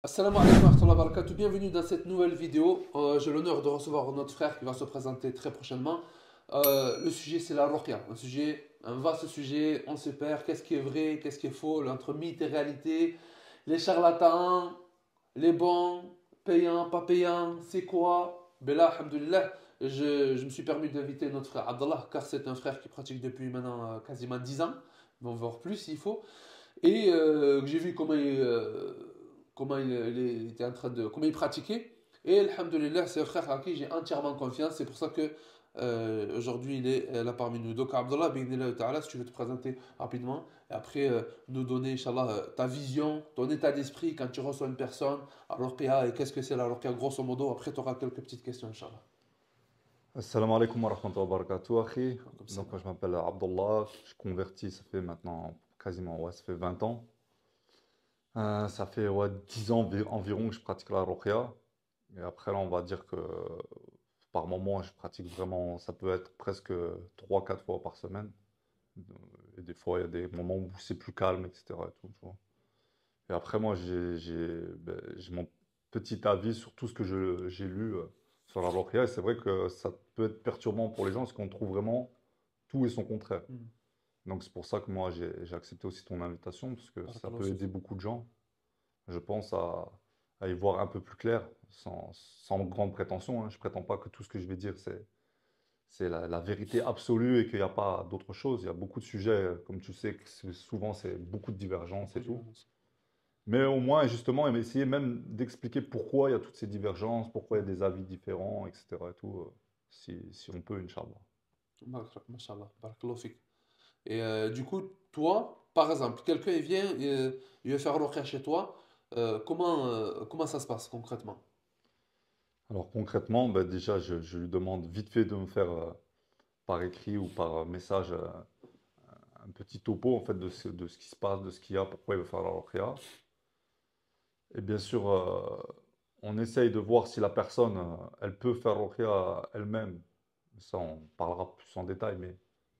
Assalamu alaikum wa rahmatullahi wa barakatuh. Bienvenue dans cette nouvelle vidéo. J'ai l'honneur de recevoir notre frère qui va se présenter très prochainement. Le sujet c'est la ruqya, un vaste sujet, on se perd, qu'est-ce qui est vrai, qu'est-ce qui est faux, entre mythe et réalité, les charlatans, les bons, payants, pas payants, c'est quoi? Ben là, alhamdoulilah, je me suis permis d'inviter notre frère Abdallah car c'est un frère qui pratique depuis maintenant quasiment 10 ans, mais on va voir plus s'il faut. Et j'ai vu comment il était en train de, comment il pratiquait. Et alhamdoulilah, c'est un frère à qui j'ai entièrement confiance. C'est pour ça que aujourd'hui il est là parmi nous. Donc Abdallah, bi'idhnillah ta'ala, si tu veux te présenter rapidement, et après nous donner, Inch'Allah, ta vision, ton état d'esprit quand tu reçois une personne, alors et qu'est-ce que c'est la ruqya grosso modo. Après, tu auras quelques petites questions, Inch'Allah. Assalamu alaikum wa rahmatullahi wa barakatuh, akhi. Comme ça. Donc, moi, je m'appelle Abdullah. Je suis converti, ça fait maintenant quasiment, ouais, ça fait 20 ans. Ça fait ouais, 10 ans environ que je pratique la ruqya. Et après, là, on va dire que par moment, je pratique vraiment, ça peut être presque 3 4 fois par semaine. Et des fois, il y a des moments où c'est plus calme, etc. Et tout, tu vois. Et après, moi, j'ai mon petit avis sur tout ce que j'ai lu sur la ruqya. Et c'est vrai que ça peut être perturbant pour les gens parce qu'on trouve vraiment tout et son contraire. Hmm. Donc c'est pour ça que moi j'ai accepté aussi ton invitation, parce que ça Barakallahu peut fik. aider beaucoup de gens, je pense, à y voir un peu plus clair, sans grande prétention, hein. Je prétends pas que tout ce que je vais dire c'est la vérité absolue et qu'il n'y a pas d'autre chose. Il y a beaucoup de sujets, comme tu sais, que souvent c'est beaucoup de divergences Beaucoup et de tout. violence. Mais au moins, justement, essayer même d'expliquer pourquoi il y a toutes ces divergences, pourquoi il y a Hmm. des avis différents, etc. et tout, si on peut, Inch'Allah. Mashallah, barakallahu fik. Et du coup, toi, par exemple, quelqu'un il vient, il veut faire ruqya chez toi, comment ça se passe concrètement? Alors concrètement, ben, déjà, je lui demande vite fait de me faire par écrit ou par message un petit topo en fait de ce qui se passe, de ce qu'il y a, pourquoi il veut faire la ruqya. Et bien sûr, on essaye de voir si la personne, elle peut faire ruqya elle-même. Ça, on parlera plus en détail, mais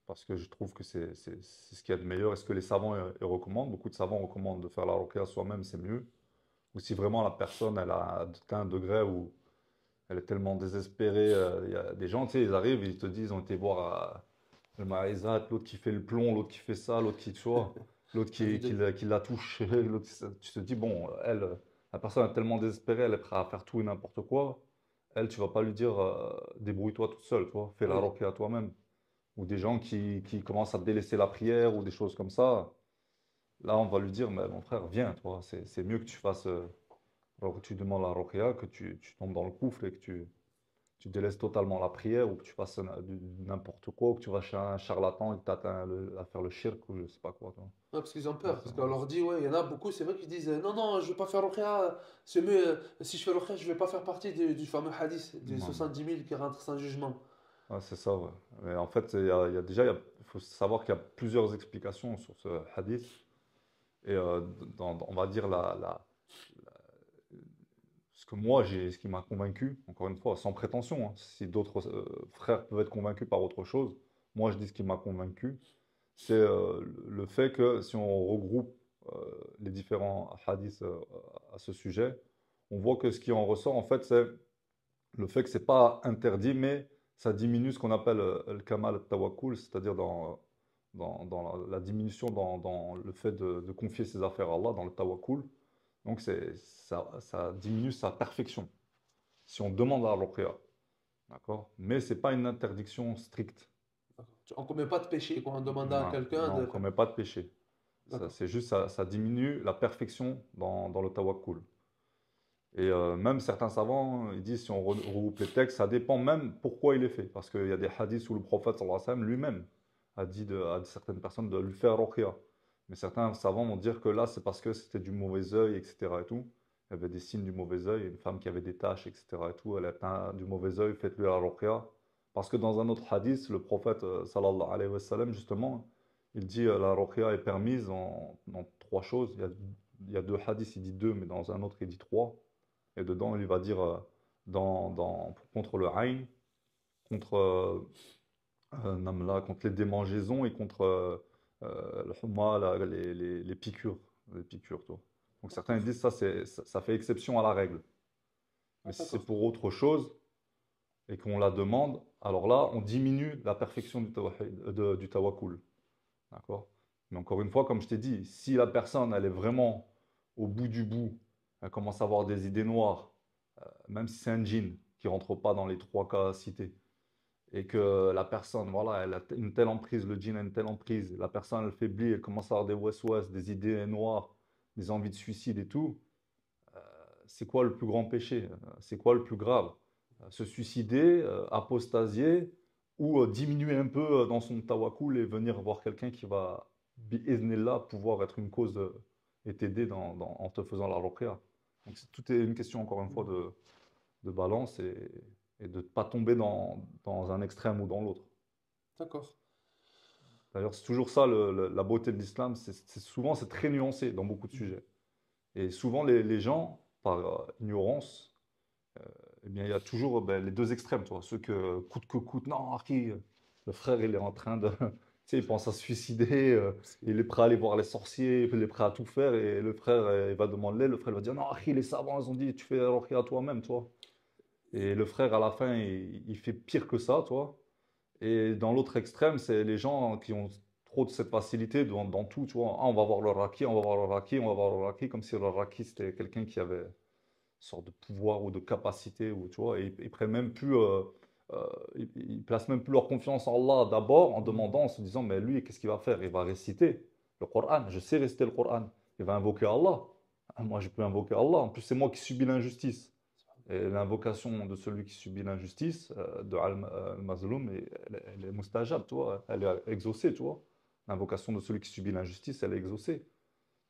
parce que je trouve que c'est ce qu'il y a de meilleur. Est-ce que les savants ils recommandent? Beaucoup de savants recommandent de faire la ruqya soi-même, c'est mieux. Ou si vraiment la personne, elle a atteint un degré où elle est tellement désespérée. Il y a des gens, tu sais, ils arrivent, ils te disent, ils ont été voir le Maïzat, l'autre qui fait le plomb, l'autre qui fait ça, l'autre qui, tu vois, l'autre J'ai vu qui la touche. L'autre, tu te dis, bon, elle, la personne est tellement désespérée, elle est prête à faire tout et n'importe quoi. Elle, tu vas pas lui dire, débrouille-toi toute seule, tu vois, fais la Oui. roquette à toi-même. Ou des gens qui commencent à délaisser la prière ou des choses comme ça. Là, on va lui dire, mais mon frère, viens, toi, c'est mieux que tu fasses, alors que tu demandes la roquette, que tu tombes dans le gouffre et que tu délaisses totalement la prière ou que tu fasses n'importe quoi, ou que tu vas chez un charlatan et que t'atteins à faire le shirk ou je sais pas quoi, toi. Ouais, parce qu'ils ont Donc, peur, parce qu'on leur dit, ouais, il y en a beaucoup, c'est vrai qu'ils disent, non, non, je vais pas faire ruqya, c'est mieux, si je fais ruqya, je vais pas faire partie du fameux hadith des non, non. 70 000 qui rentrent sans jugement. Ouais, c'est ça, ouais. Mais en fait, il y a déjà, il faut savoir qu'il y a plusieurs explications sur ce hadith. Et on va dire ce que moi, ce qui m'a convaincu, encore une fois, sans prétention, hein. Si d'autres frères peuvent être convaincus par autre chose, moi, je dis ce qui m'a convaincu, c'est le fait que si on regroupe les différents hadiths à ce sujet, on voit que ce qui en ressort, en fait, c'est le fait que c'est pas interdit, mais ça diminue ce qu'on appelle le kamal al-tawakkul, c'est-à-dire dans la diminution dans le fait de confier ses affaires à Allah, dans le tawakkul. Donc ça diminue sa perfection si on demande à ruqya, d'accord? Mais c'est pas une interdiction stricte. On commet pas de péché quand on demande à Non, quelqu'un non, on ne de faire. commet pas de péché. D'accord. C'est juste ça diminue la perfection dans le tawakkul. Et même certains savants, ils disent si on regroupe les textes, ça dépend même pourquoi il est fait. Parce qu'il y a des hadiths où le prophète sallallahu alayhi wa sallam lui-même a dit à certaines personnes de lui faire ruqya. Mais certains savants vont dire que là, c'est parce que c'était du mauvais œil, etc. et tout. Il y avait des signes du mauvais œil, une femme qui avait des taches, etc. et tout, elle a atteint du mauvais œil, faites-lui la ruqya. Parce que dans un autre hadith, le prophète sallallahu alayhi wa sallam, justement, il dit la ruqya est permise en trois choses. Il y a deux hadiths, il dit deux, mais dans un autre, il dit trois. Et dedans, il va dire contre le Aïn, contre Namla, contre les démangeaisons et contre le Humma, les piqûres. Les piqûres, toi. Donc certains D'accord. disent ça fait exception à la règle. Ah, Mais si c'est d'accord. pour autre chose et qu'on la demande, alors là, on diminue la perfection du tawakkul. D'accord? Mais encore une fois, comme je t'ai dit, si la personne, elle est vraiment au bout du bout, elle commence à avoir des idées noires, même si c'est un djinn qui rentre pas dans les trois cas cités, et que la personne, voilà, elle a une telle emprise, le djinn a une telle emprise, la personne, elle faiblit, elle commence à avoir des waswas, des idées noires, des envies de suicide et tout, c'est quoi le plus grand péché? C'est quoi le plus grave? Se suicider, apostasier ou diminuer un peu dans son tawakkul et venir voir quelqu'un qui va, bi'iznillah, pouvoir être une cause et t'aider en te faisant la ruqya. Donc tout est une question, encore une fois, Mhm. de balance et de ne pas tomber dans un extrême ou dans l'autre. D'accord. D'ailleurs, c'est toujours ça la beauté de l'islam, souvent c'est très nuancé dans beaucoup de Mhm. sujets. Et souvent les gens, par ignorance, eh bien, il y a toujours ben, les deux extrêmes, tu vois. Ceux que coûte, non, Harry, le frère, il est en train de. Tu sais, il pense à se suicider, il est prêt à aller voir les sorciers, il est prêt à tout faire, et le frère, il va demander, le frère va dire, non, Harry, les savants, ils ont dit, tu fais la ruqya à toi-même, toi. Et le frère, à la fin, il fait pire que ça, toi. Et dans l'autre extrême, c'est les gens qui ont trop de cette facilité dans tout, tu vois. Ah, on va voir le raki, on va voir le raki, on va voir le raki, comme si le raki, c'était quelqu'un qui avait sorte de pouvoir ou de capacité, ou, tu vois, et ils prennent même plus, ils placent même plus leur confiance en Allah d'abord en Mhm. demandant, en se disant, mais lui, qu'est-ce qu'il va faire? Il va réciter le Coran, je sais réciter le Coran, il va invoquer Allah. Ah, moi, je peux invoquer Allah, en plus, c'est moi qui subis l'injustice. Et l'invocation de celui qui subit l'injustice, de Al-Mazloum, elle est mustajab, tu vois, elle est exaucée, tu vois. L'invocation de celui qui subit l'injustice, elle est exaucée.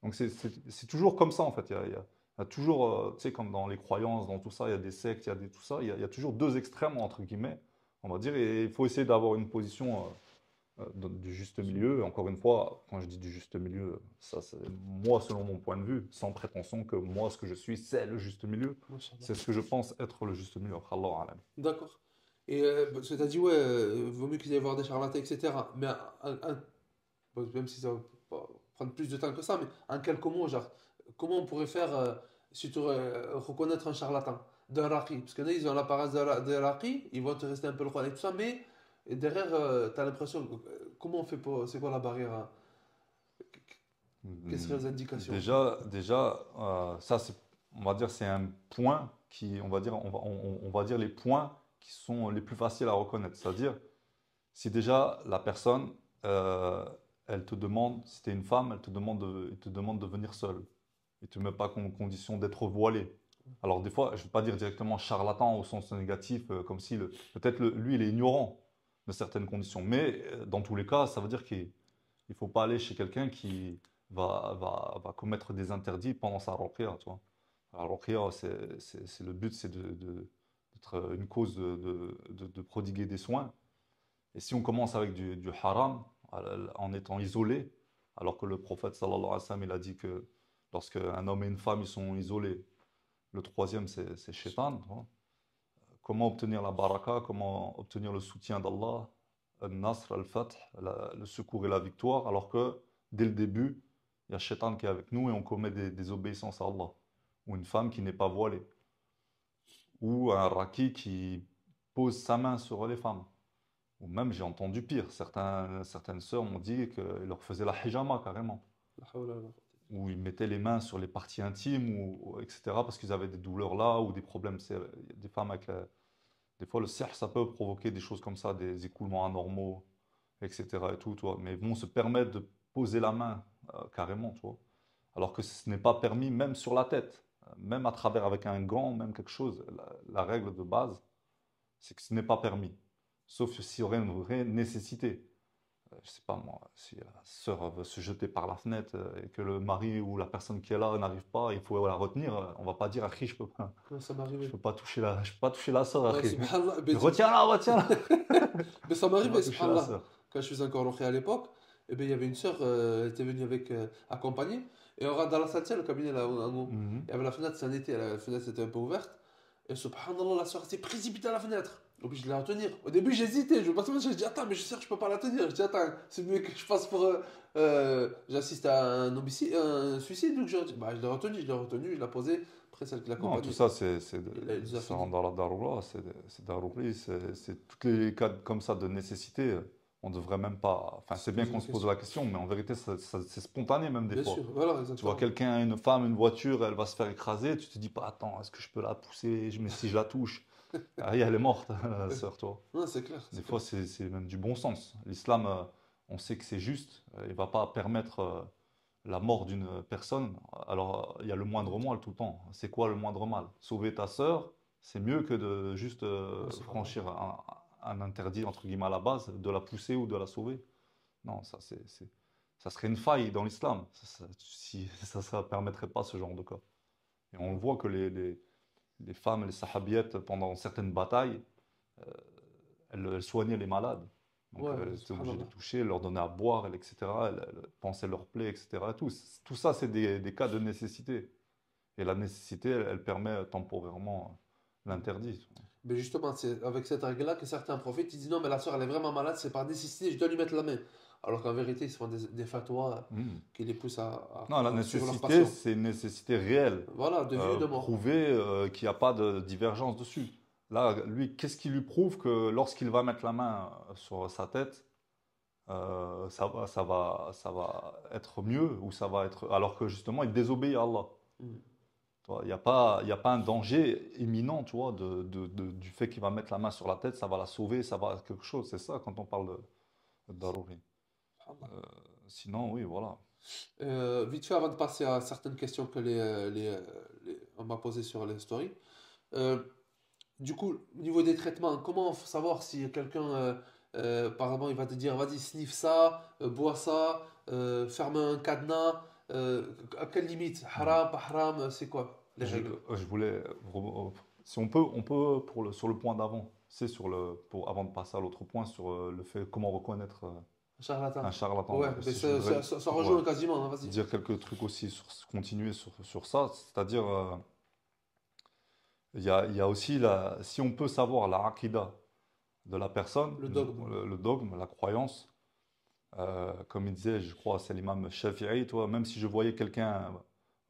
Donc c'est toujours comme ça en fait. Il y a toujours, tu sais, comme dans les croyances, dans tout ça, il y a des sectes, il y a tout ça. Il y a toujours deux extrêmes entre guillemets, on va dire. Et il faut essayer d'avoir une position du juste milieu. Et encore une fois, quand je dis du juste milieu, ça, c'est moi selon mon point de vue, sans prétention que moi ce que je suis, c'est le juste milieu. Machallah. C'est ce que je pense être le juste milieu. Allah alam. D'accord. Et parce que tu as dit, ouais, vaut mieux qu'ils aillent voir des charlatans, etc. Mais bon, même si ça va pas prendre plus de temps que ça, mais en quelques mots, genre, comment on pourrait faire, si tu reconnaître un charlatan d'un raqi? Parce que là, ils ont l'apparence d'un raqi, ils vont te rester un peu le roi et tout ça, mais derrière, tu as l'impression, comment on fait pour, c'est quoi la barrière, hein? Quelles seraient les indications? Déjà, ça, on va dire, c'est un point qui, on va dire les points qui sont les plus faciles à reconnaître. C'est-à-dire, si déjà la personne, elle te demande, si tu es une femme, elle te demande de venir seule. Il ne te met pas comme condition d'être voilée. Alors, des fois, je ne vais pas dire directement charlatan au sens négatif, comme si peut-être lui, il est ignorant de certaines conditions. Mais dans tous les cas, ça veut dire qu'il ne faut pas aller chez quelqu'un qui va commettre des interdits pendant sa ruqya, tu vois. La ruqya, le but, c'est d'être une cause de prodiguer des soins. Et si on commence avec du haram, en étant isolé, alors que le prophète sallallahu alayhi wa sallam, il a dit que lorsque un homme et une femme ils sont isolés, le troisième c'est shaitan, tu vois. Comment obtenir la baraka, comment obtenir le soutien d'Allah, al-nasr, al-fath, le secours et la victoire, alors que dès le début, il y a shaitan qui est avec nous et on commet des désobéissances à Allah. Ou une femme qui n'est pas voilée. Ou un raki qui pose sa main sur les femmes. Ou même, j'ai entendu pire. Certaines sœurs m'ont dit qu'ils leur faisaient la hijama carrément. La hawla wa la quwwata. Où ils mettaient les mains sur les parties intimes, etc. parce qu'ils avaient des douleurs là ou des problèmes. Il y a des femmes avec des fois, le sihr, ça peut provoquer des choses comme ça, des écoulements anormaux, etc. et tout, tu vois. Mais vont se permettre de poser la main carrément, tu vois. Alors que ce n'est pas permis même sur la tête. Même à travers avec un gant, même quelque chose. La règle de base, c'est que ce n'est pas permis. Sauf s'il y aurait une vraie nécessité. Je sais pas moi, si la sœur veut se jeter par la fenêtre et que le mari ou la personne qui est là n'arrive pas, il faut la retenir. On va pas dire, Akhi, Ouais, ça m'est je arrivé. peux pas toucher je peux pas toucher la sœur, Ouais, Akhi. subhanallah. Retiens-la, retiens-la. Mais ça Je peux pas m'arrivait, toucher la subhanallah. sœur. Quand je faisais encore l'entrée à l'époque, eh ben, il y avait une sœur, elle était venue avec, accompagnée. Et on rentre dans la salle, tu sais, le cabinet là, en haut. Mhm. Il y avait la fenêtre, c'est un été, la fenêtre était un peu ouverte. Et subhanallah, la soeur s'est précipitée à la fenêtre. Obligé de la retenir. Au début, j'hésitais. Je me passais, je dis, attends, mais je sais que je peux pas la tenir. Je dis, attends, c'est mieux que je fasse pour. J'assiste à un homicide, un suicide. Donc bah, je l'ai retenu, je l'ai posé. Après, celle qui Non, tout l'accompagnait. ça, Il nous a ça fini. rentre dans la daroura, c'est darouri, c'est tous les cas comme ça de nécessité. On devrait même pas. Enfin, Se c'est bien poser qu'on la se pose question. la question, mais en vérité, c'est spontané même des Bien fois. sûr, voilà, Tu vois exactement. quelqu'un, une femme, une voiture, elle va se faire écraser, tu te dis pas, attends, est-ce que je peux la pousser? Mais si je la touche, ah, elle est morte, la sœur, toi. Non, c'est clair, Des c'est fois, clair. c'est même du bon sens. L'islam, on sait que c'est juste. Il ne va pas permettre la mort d'une personne. Alors, il y a le moindre mal tout le temps. C'est quoi le moindre mal? Sauver ta sœur, c'est mieux que de juste Ouais, subhanallah. franchir un interdit, entre guillemets, à la base, de la pousser ou de la sauver. Non, ça serait une faille dans l'islam. Si ça ne permettrait pas ce genre de cas. Et on voit que les femmes, les sahabiettes, pendant certaines batailles, elle soignait les malades. Donc, Ouais, elle était obligée de les subhanallah. toucher, leur donner à boire, etc. Elle pansait leurs plaies, etc. Tout ça, c'est des cas de nécessité. Et la nécessité, elle permet temporairement l'interdit. Mais justement, c'est avec cette règle-là que certains prophètes ils disent non, mais la soeur elle est vraiment malade, c'est par nécessité, je dois lui mettre la main. Alors qu'en vérité, ils se font des fatwas Hmm. qui les poussent Non, la à suivre leur nécessité, passion. c'est une nécessité réelle, Voilà, de vie ou de mort. prouvée, qu'il n'y a pas de divergence dessus. Là, lui, qu'est-ce qui lui prouve que lorsqu'il va mettre la main sur sa tête, ça va être mieux ou ça va être. Alors que justement, il désobéit à Allah. Mm. Tu vois, il y a pas un danger imminent, tu vois, du fait qu'il va mettre la main sur la tête, ça va la sauver, ça va quelque chose. C'est ça quand on parle de Daruri. Subhanallah. Sinon, oui, voilà. Vite fait, avant de passer à certaines questions que on m'a posées sur les stories. Euh, du coup, au niveau des traitements, comment savoir si quelqu'un, par exemple, il va te dire, vas-y, sniff ça, bois ça, ferme un cadenas, à quelle limite? Mhm. Haram, pas haram, c'est quoi les règles? Je voulais, si on peut sur le point d'avant, c'est avant de passer à l'autre point sur le fait comment reconnaître un Charlatan. charlatan. Ouais, mais Si je voudrais ça ouais, rejoint quasiment, hein, vas-y. dire quelques trucs aussi continuer sur ça, c'est-à-dire il y a aussi si on peut savoir la akida de la personne, Le dogme. le dogme, la croyance. Comme il disait, je crois, c'est l'imam Shafi'i, toi, même si je voyais quelqu'un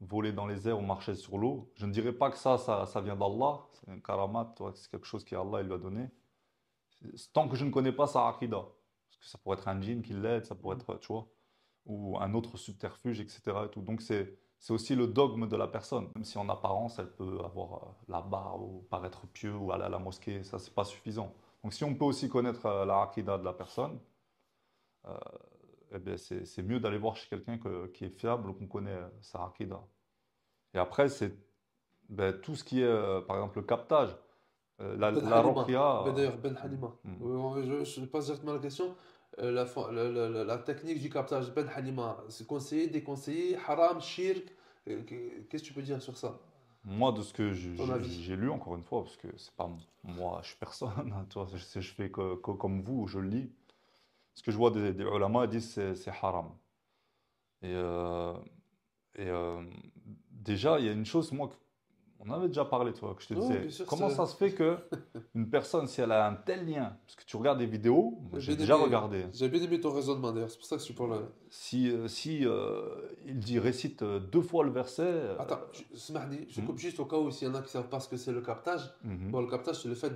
voler dans les airs ou marcher sur l'eau, je ne dirais pas que ça vient d'Allah, c'est un karamat, toi, c'est quelque chose qu'Allah il lui a donné. Tant que je ne connais pas sa akida, parce que ça pourrait être un djinn qui l'aide, ça pourrait Mm. être, tu vois, ou un autre subterfuge, etc. et tout. Donc c'est aussi le dogme de la personne, même si en apparence elle peut avoir la barbe ou paraître pieux ou aller à la mosquée, ça c'est pas suffisant. Donc si on peut aussi connaître la akida de la personne, euh, eh bien, c'est mieux d'aller voir chez quelqu'un qui est fiable, qu'on connaît sa akida. Et après, c'est tout ce qui est, par exemple, le captage. Ben La Halima. ruqya, Ben d'ailleurs, Ben Halima. hmm. Je passe directement à la question. La technique du captage, Ben Halima, c'est conseillé, déconseillé, haram, shirk. Qu'est-ce que tu peux dire sur ça? Moi, de ce que Ton avis? j'ai lu, encore une fois, parce que c'est pas moi, je suis personne, hein, tu vois, je fais comme vous, je lis. Ce que je vois des ulama, ils disent c'est haram. Et, euh, et déjà, il y a une chose, moi, on avait déjà parlé, toi, que je te Oui, bien disais. sûr, Comment ça se fait que une personne, si elle a un tel lien, parce que tu regardes des vidéos, moi, j'ai déjà regardé. j'ai bien aimé ton raisonnement d'ailleurs, c'est pour ça que je suis pour le. Si il dit récite deux fois le verset, Attends, Smahdi, je hmm, coupe juste au cas où s'il y en a qui ne savent pas ce que c'est le captage. mhm, Bon, le captage, c'est le fait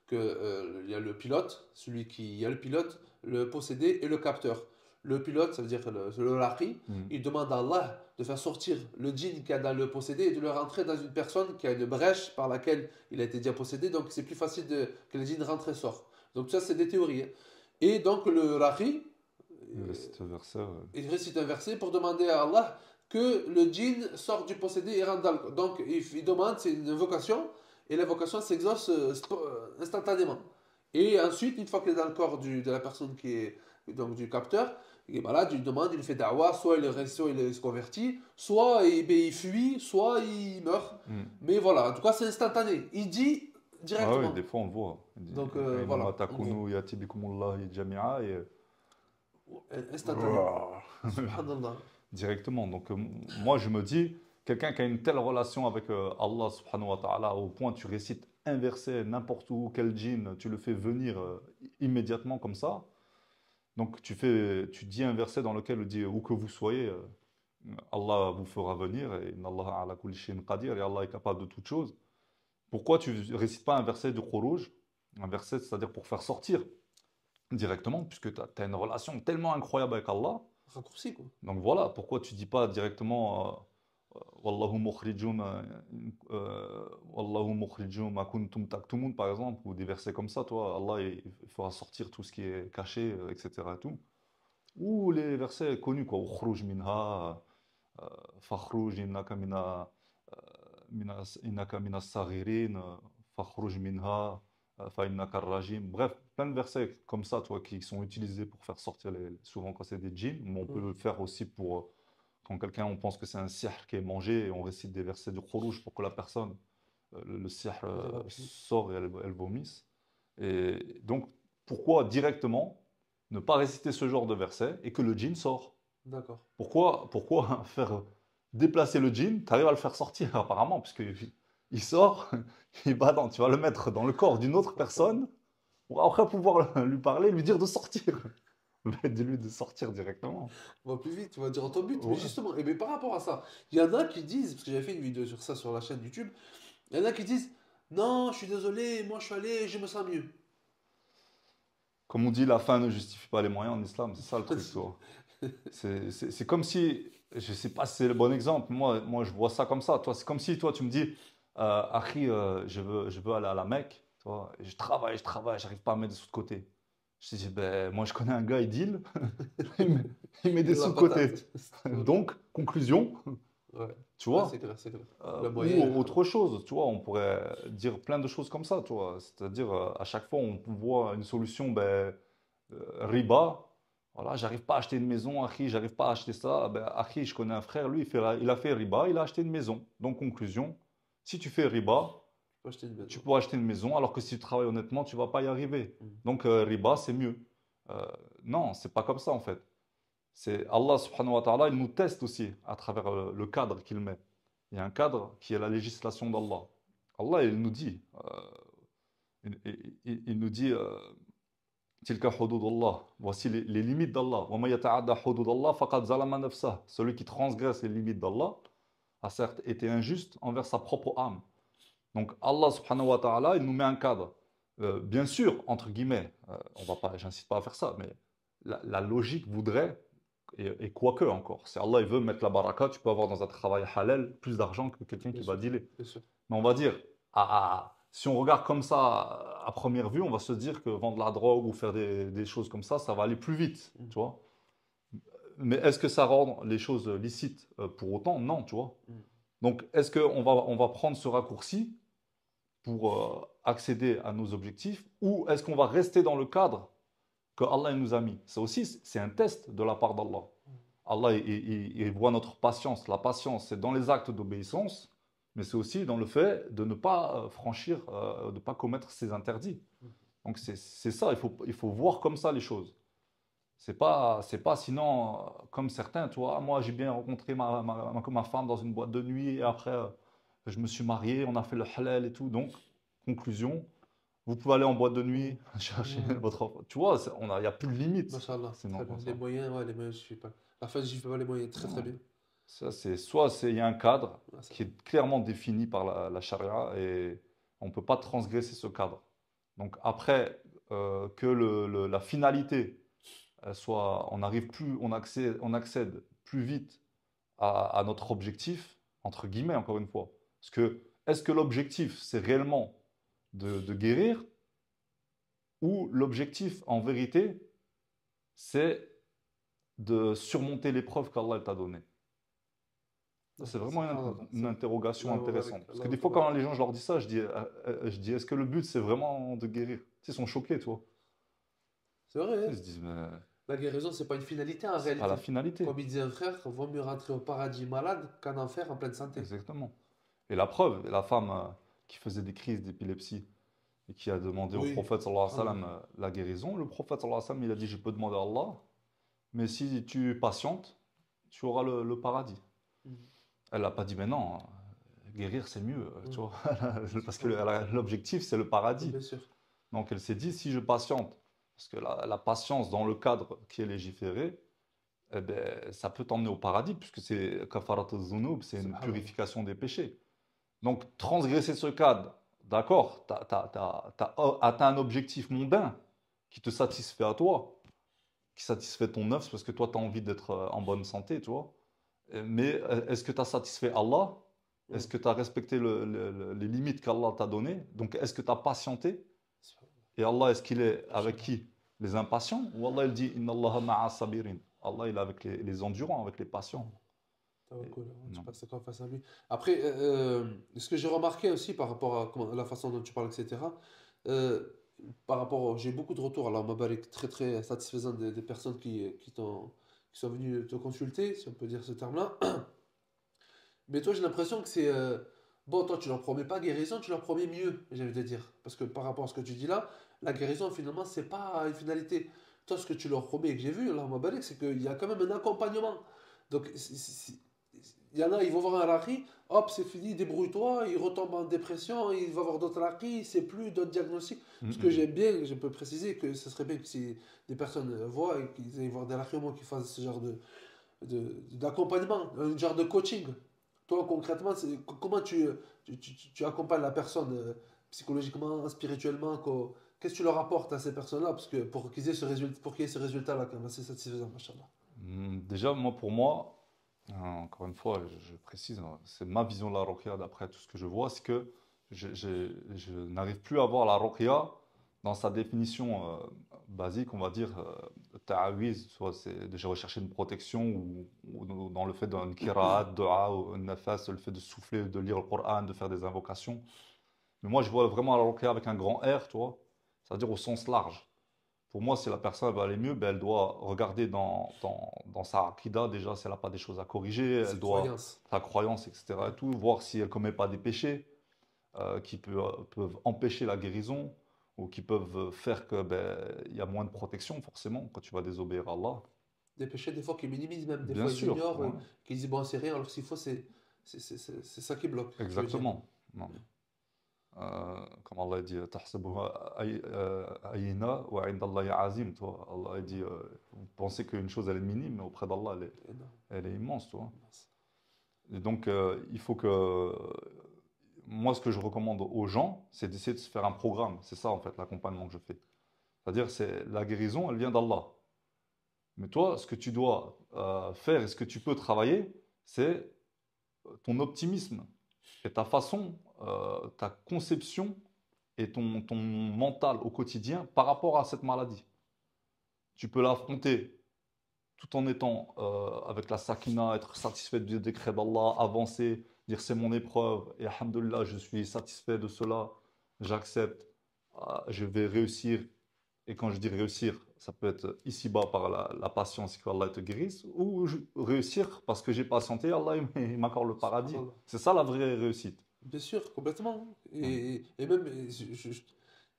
que il y a le pilote, celui qui il y a le pilote, le possédé et le capteur. Le pilote, ça veut dire que le laqi, mhm, il demande à Allah de faire sortir le djinn qui a dans le possédé et de le rentrer dans une personne qui a une brèche par laquelle il a été déjà possédé, donc c'est plus facile que le djinn rentre et sort. Donc ça, c'est des théories, hein. Et donc le laqi, il récite le verset. il récite un verset pour demander à Allah que le djinn sorte du possédé et rentre dans le corps. Donc il demande, c'est une invocation, et l'invocation s'exauce instantanément. Et ensuite, une fois qu'il est dans le corps de la personne qui est donc du capteur, il est malade, il demande, il fait da'wah, soit il se convertit, soit il fuit, soit il meurt. Hmm. Mais voilà, en tout cas, c'est instantané. Il dit Ah oui, directement. des fois on le voit. Il dit, Donc Aynama voilà, en gros, takunu yati bikumullahi jami'a, et instantané. Subhanallah. directement. Donc moi je me dis, quelqu'un qui a une telle relation avec Allah subhanahu wa ta'ala, au point tu récites un verset n'importe où, quel djinn, tu le fais venir immédiatement comme ça. Donc tu dis un verset dans lequel il dit où que vous soyez, Allah vous fera venir et Inna Allah ala kulli shay'in qadir et Allah est capable de toutes choses. Pourquoi tu ne récites pas un verset du Khuruj, un verset, c'est-à-dire pour faire sortir directement, puisque tu as une relation tellement incroyable avec Allah. Raccourci, quoi. Donc voilà, pourquoi tu dis pas directement Wallahu mukhrijum, Wallahu mukhrijum ma kuntum taktumun, par exemple, ou des versets comme ça, toi, Allah il fera sortir tout ce qui est caché, etc. et tout. Ou les versets connus, quoi, Ukhruj minha, fakhruj innaka mina saghirin, fakhruj minha, fa innaka rajim. Bref, plein de versets comme ça, toi, qui sont utilisés pour faire sortir souvent quand c'est des djinns, mais on peut le faire aussi pour quand quelqu'un, on pense que c'est un sihr qui est mangé, et on récite des versets du Khuruj pour que la personne, le sihr sort et elle vomisse. Et donc, pourquoi directement ne pas réciter ce genre de verset et que le djinn sort? D'accord. Pourquoi faire déplacer le djinn? Tu arrives à le faire sortir apparemment, puisque il sort, tu vas le mettre dans le corps d'une autre personne pour après pouvoir lui parler, lui dire de sortir. Dis-lui de sortir directement. On va plus vite, on va dire en ton but. Mais Ouais. justement, et mais par rapport à ça, il y en a qui disent, parce que j'avais fait une vidéo sur ça sur la chaîne YouTube, il y en a qui disent, non, je suis désolé, moi je suis allé, je me sens mieux. Comme on dit, la fin ne justifie pas les moyens en islam, c'est ça le truc, toi. C'est comme si, je sais pas si c'est le bon exemple, moi je vois ça comme ça, toi, c'est comme si toi tu me dis, Akhi, je veux aller à la Mecque, toi, et je travaille, j'arrive pas à mettre des sous de côté. Je te dis, ben, moi je connais un gars, il deal, il met des La sous de côté. patate. Donc, conclusion, Ouais, tu ouais, vois, c'est clair, c'est clair. Le ou moyen. autre chose, tu vois, on pourrait dire plein de choses comme ça, tu vois, c'est-à-dire à chaque fois on voit une solution, ben, riba, voilà, j'arrive pas à acheter une maison, Akhi, j'arrive pas à acheter ça, ben, Akhi, je connais un frère, lui, il a fait riba, il a acheté une maison. Donc, conclusion, si tu fais riba, Je peux acheter une tu maison. pourras acheter une maison, alors que si tu travailles honnêtement, tu vas pas y arriver. Mm. Donc, riba, c'est mieux. Euh, non, c'est pas comme ça en fait. C'est Allah subhanahu wa ta'ala, il nous teste aussi à travers le cadre qu'il met. Il y a un cadre qui est la législation d'Allah. Allah, il nous dit, il nous dit, Tilka hududullah. Voici les limites d'Allah. Wa ma yata'adda hududallah faqad zalama nafsah. Celui qui transgresse les limites d'Allah a certes été injuste envers sa propre âme. Donc Allah subhanahu wa ta'ala, il nous met un cadre. Bien sûr, entre guillemets, on va pas, j'insiste pas à faire ça, mais la logique voudrait, et quoique encore, si Allah il veut mettre la baraka, tu peux avoir dans un travail halal plus d'argent que quelqu'un Bien qui va sûr, dealer. bien sûr. Mais on va dire, si on regarde comme ça à première vue, on va se dire que vendre la drogue ou faire des choses comme ça va aller plus vite, Mm. tu vois. Mais est-ce que ça rend les choses licites pour autant? Non, tu vois. Mm. Donc, est-ce qu'on va prendre ce raccourci pour accéder à nos objectifs ou est-ce qu'on va rester dans le cadre que Allah nous a mis? Ça aussi, c'est un test de la part d'Allah. Allah, il voit notre patience. La patience, c'est dans les actes d'obéissance, mais c'est aussi dans le fait de ne pas franchir, de ne pas commettre ses interdits. Donc c'est ça, il faut voir comme ça les choses. C'est pas sinon, comme certains, tu vois, moi j'ai bien rencontré ma femme dans une boîte de nuit et après je me suis marié, on a fait le halal et tout. Donc, conclusion, vous pouvez aller en boîte de nuit, chercher Mm. votre enfant. Tu vois, il n'y a plus de limite. Machallah, Sinon, très bien. comme ça. Les moyens, ouais, les moyens, je suis pas. La fin, je fais pas les moyens, très très Non. bien. Ça, il y a un cadre Ouais, ça qui va. est clairement défini par la charia et on ne peut pas transgresser ce cadre. Donc après, que la finalité soit, on accède plus vite à notre objectif, entre guillemets, encore une fois. Parce que, est-ce que l'objectif, c'est réellement de guérir ou l'objectif, en vérité, c'est de surmonter l'épreuve qu'Allah t'a donnée? Ça, c'est vraiment Subhanallah, une interrogation Allahu barik, intéressante. Parce que Allahu des fois, quand tabarak. les gens, je leur dis ça, je dis, est-ce que le but, c'est vraiment de guérir? Tu sais, ils sont choqués, toi. C'est vrai, hein. Ils se disent, mais La guérison, c'est pas une finalité en c'est pas la réalité. finalité. Comme il disait un frère, vaut mieux rentrer au paradis malade qu'en enfer en pleine santé. Exactement. Et la preuve, la femme qui faisait des crises d'épilepsie et qui a demandé au Oui. prophète sallallahu alayhi wa Ah sallam oui. la guérison, le prophète sallallahu alayhi wa sallam, il a dit, je peux demander à Allah, mais si tu patientes, tu auras le paradis. Mm. Elle n'a pas dit, mais non, guérir c'est mieux, tu Mm. vois. Parce que Subhanallah. l'objectif c'est le Oui, paradis. bien sûr. Donc elle s'est dit, si je patiente, parce que la patience dans le cadre qui est légiféré, eh ben, ça peut t'emmener au paradis, puisque c'est kafarat al-zunub, c'est une Subhanallah. purification des péchés. Donc transgresser ce cadre, d'accord, tu as atteint un objectif mondain qui te satisfait à toi, qui satisfait ton œuf, parce que toi tu as envie d'être en bonne santé, tu vois. Mais est-ce que tu as satisfait Allah? Est-ce Mm. que tu as respecté les limites qu'Allah t'a données? Donc est-ce que tu as patienté? Subhanallah. Et Allah, est-ce qu'il est avec Machallah. qui? Les impatients? Ou Allah, il dit, Inna Allaha ma'a sabirin. Allah, il est avec les endurants, avec les patients. Et- Tawakkul, hein, tu non. passes qu'on face à lui. Après, ce que j'ai remarqué aussi par rapport à la façon dont tu parles, etc., euh, j'ai beaucoup de retours, alors Mabalik, très très satisfaisant des personnes qui sont venues te consulter, si on peut dire ce terme-là. Mais toi, j'ai l'impression que c'est. Bon, toi, tu leur promets pas guérison, tu leur promets mieux, j'ai envie de dire. Parce que par rapport à ce que tu dis là, la guérison, finalement, c'est pas une finalité. Toi, ce que tu leur promets et que j'ai vu, là, Mabalik, c'est qu'il y a quand même un accompagnement. Donc, il y en a, ils vont voir un raki, hop, c'est fini, débrouille-toi, ils retombent en dépression, il va voir d'autres rakis, c'est plus d'autres diagnostics. Mm, Ce que mm. j'aime bien, je peux préciser que ce serait bien que si des personnes voient et qu'ils aillent voir des rakis au moins qui fassent ce genre d'accompagnement, un genre de coaching. Toi, concrètement, comment tu accompagnes la personne psychologiquement, spirituellement, qu'est-ce que tu leur apportes à ces personnes-là parce que pour qu'ils aient ce résultat, pour qu'il y ait ce résultat-là, quand même, c'est satisfaisant, machallah. Déjà, moi, pour moi, encore une fois, je précise, hein, c'est ma vision de la ruqya d'après tout ce que je vois, c'est que je n'arrive plus à voir la ruqya dans sa définition basique, on va dire, ta'awiz, soit c'est déjà rechercher une protection ou dans le fait d'un qira'at, dua, ou un nafas, le fait de souffler, de lire le Coran, de faire des invocations. Mais moi, je vois vraiment la ruqya avec un grand R, tu vois, c'est-à-dire au sens large. Pour moi, si la personne va aller mieux, ben, elle doit regarder dans sa akida déjà si elle n'a pas des choses à corriger, elle C'est doit, croyance. sa croyance, etc. et tout, voir si elle ne commet pas des péchés peuvent empêcher la guérison ou qui peuvent faire que ben, il y a moins de protection forcément quand tu vas désobéir à Allah. Des péchés, des fois, qu'ils minimisent même, des Bien fois, ils sûr, ignorent, ouais, qu'ils disent, bon, c'est rien, alors que s'il faut, c'est ça qui bloque, tu veux dire. exactement. Non. Comme Allah dit, تحسبها هينة وعند الله عظيم, toi. Allah dit, vous pensez qu'une chose elle est minime, mais auprès d'Allah Énorme, elle est immense, toi. immense. Et donc, il faut que. Moi, ce que je recommande aux gens, c'est d'essayer de se faire un programme. C'est ça, en fait, l'accompagnement que je fais. C'est-à-dire, c'est la guérison, elle vient d'Allah. Mais toi, ce que tu dois faire et ce que tu peux travailler, c'est ton optimisme et ta façon, ta conception et ton mental au quotidien par rapport à cette maladie. Tu peux l'affronter tout en étant avec la sakina, être satisfait du décret d'Allah, avancer, dire c'est mon épreuve, et alhamdoulilah, je suis satisfait de cela, j'accepte, je vais réussir. Et quand je dis réussir, ça peut être ici-bas par la patience qu'Allah te guérisse, ou réussir parce que j'ai patienté, Allah il m'accorde le paradis. Subhanallah. C'est ça la vraie réussite. Bien sûr, complètement. Mm. Et même,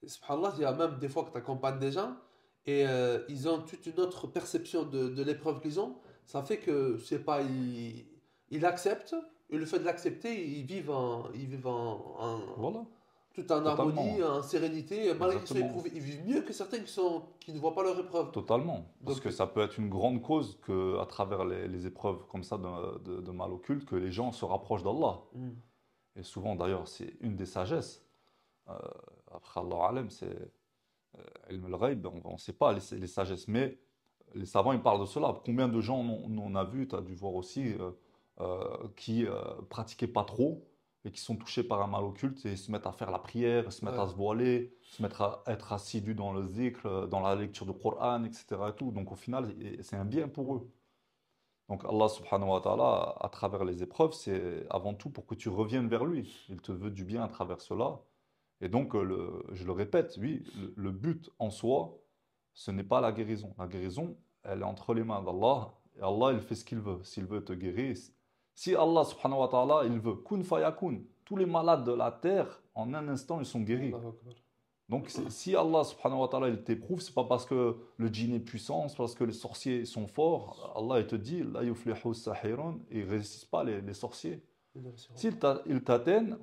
subhanallah, il y a même des fois que tu accompagnes des gens et ils ont toute une autre perception de l'épreuve qu'ils ont. Ça fait que, je sais pas, ils acceptent et le fait de l'accepter, ils vivent Voilà, tout en harmonie, totalement, en sérénité. Malgré qu'ils soient exactement. éprouvés, ils vivent mieux que certains qui ne voient pas leur épreuve. Totalement. Parce Donc, que ça peut être une grande cause que, à travers les épreuves comme ça de mal occulte, que les gens se rapprochent d'Allah. hmm, Et souvent, d'ailleurs, c'est une des sagesses. Euh, Après Allah Alem, c'est ilm al-ghaib, on ne sait pas les sagesses. Mais les savants, ils parlent de cela. Combien de gens on a vu, tu as dû voir aussi, qui pratiquaient pas trop et qui sont touchés par un mal occulte et se mettent à faire la prière, se mettent ouais, à se voiler, se mettre à être assidus dans le zikr, dans la lecture du Coran, etc. et tout. Donc au final, c'est un bien pour eux. Donc Allah subhanahu wa ta'ala, à travers les épreuves, c'est avant tout pour que tu reviennes vers lui. Il te veut du bien à travers cela. Et donc, je le répète, oui, le but en soi, ce n'est pas la guérison. La guérison, elle est entre les mains d'Allah. Et Allah, il fait ce qu'il veut. S'il veut te guérir, si Allah subhanahu wa ta'ala, il veut kun fayakun, tous les malades de la terre, en un instant, ils sont guéris. Allahu Akbar. Donc, si Allah subhanahu wa ta'ala il t'éprouve, c'est pas parce que le djinn est puissant, c'est parce que les sorciers sont forts. Allah il te dit, la yuflihu sahirun, et ils ne résistent pas les sorciers. S'ils t'atteignent,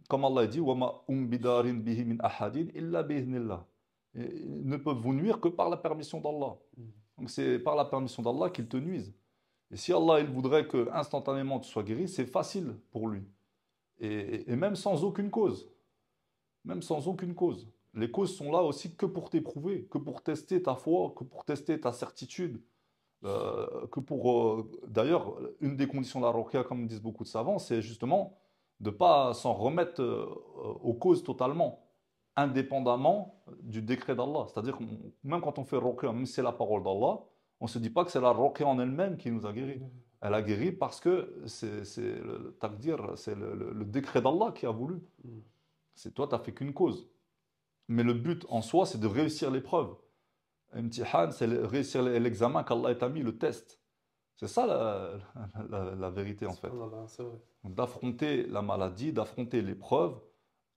comme Allah dit, وَمَا هُمْ بِضَارِّينَ بِهِ مِنْ أَحَدٍ إِلَّا بِإِذْنِ اللَّهِ. Ils ne peuvent vous nuire que par la permission d'Allah. Donc c'est par la permission d'Allah qu'ils te nuisent. Et si Allah il voudrait que instantanément tu sois guéri, c'est facile pour lui. Et même sans aucune cause. Même sans aucune cause. Les causes sont là aussi que pour t'éprouver, que pour tester ta foi, que pour tester ta certitude. Que pour. D'ailleurs, une des conditions de la ruqya, comme disent beaucoup de savants, c'est justement de ne pas s'en remettre aux causes totalement, indépendamment du décret d'Allah. C'est-à-dire que même quand on fait ruqya, même si c'est la parole d'Allah, on ne se dit pas que c'est la ruqya en elle-même qui nous a guéris. Elle a guéri parce que c'est le taqdir, c'est le décret d'Allah qui a voulu. C'est toi, tu n'as fait qu'une cause. Mais le but en soi, c'est de réussir l'épreuve. Imtihan, c'est réussir l'examen qu'Allah t'a mis, le test. C'est ça la vérité en fait. D'affronter la maladie, d'affronter l'épreuve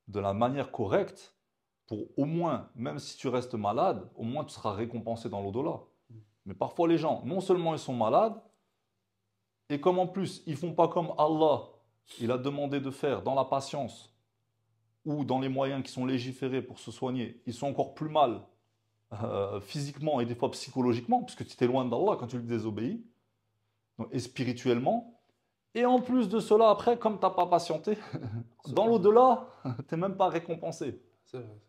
de la manière correcte pour au moins, même si tu restes malade, au moins tu seras récompensé dans l'au-delà. Mais parfois les gens, non seulement ils sont malades, et comme en plus ils font pas comme Allah, il a demandé de faire dans la patience ou dans les moyens qui sont légiférés pour se soigner, ils sont encore plus mal physiquement et des fois psychologiquement, puisque tu t'éloignes d'Allah quand tu lui désobéis, et spirituellement. Et en plus de cela, après, comme tu n'as pas patienté, dans l'au-delà, tu n'es même pas récompensé. C'est vrai.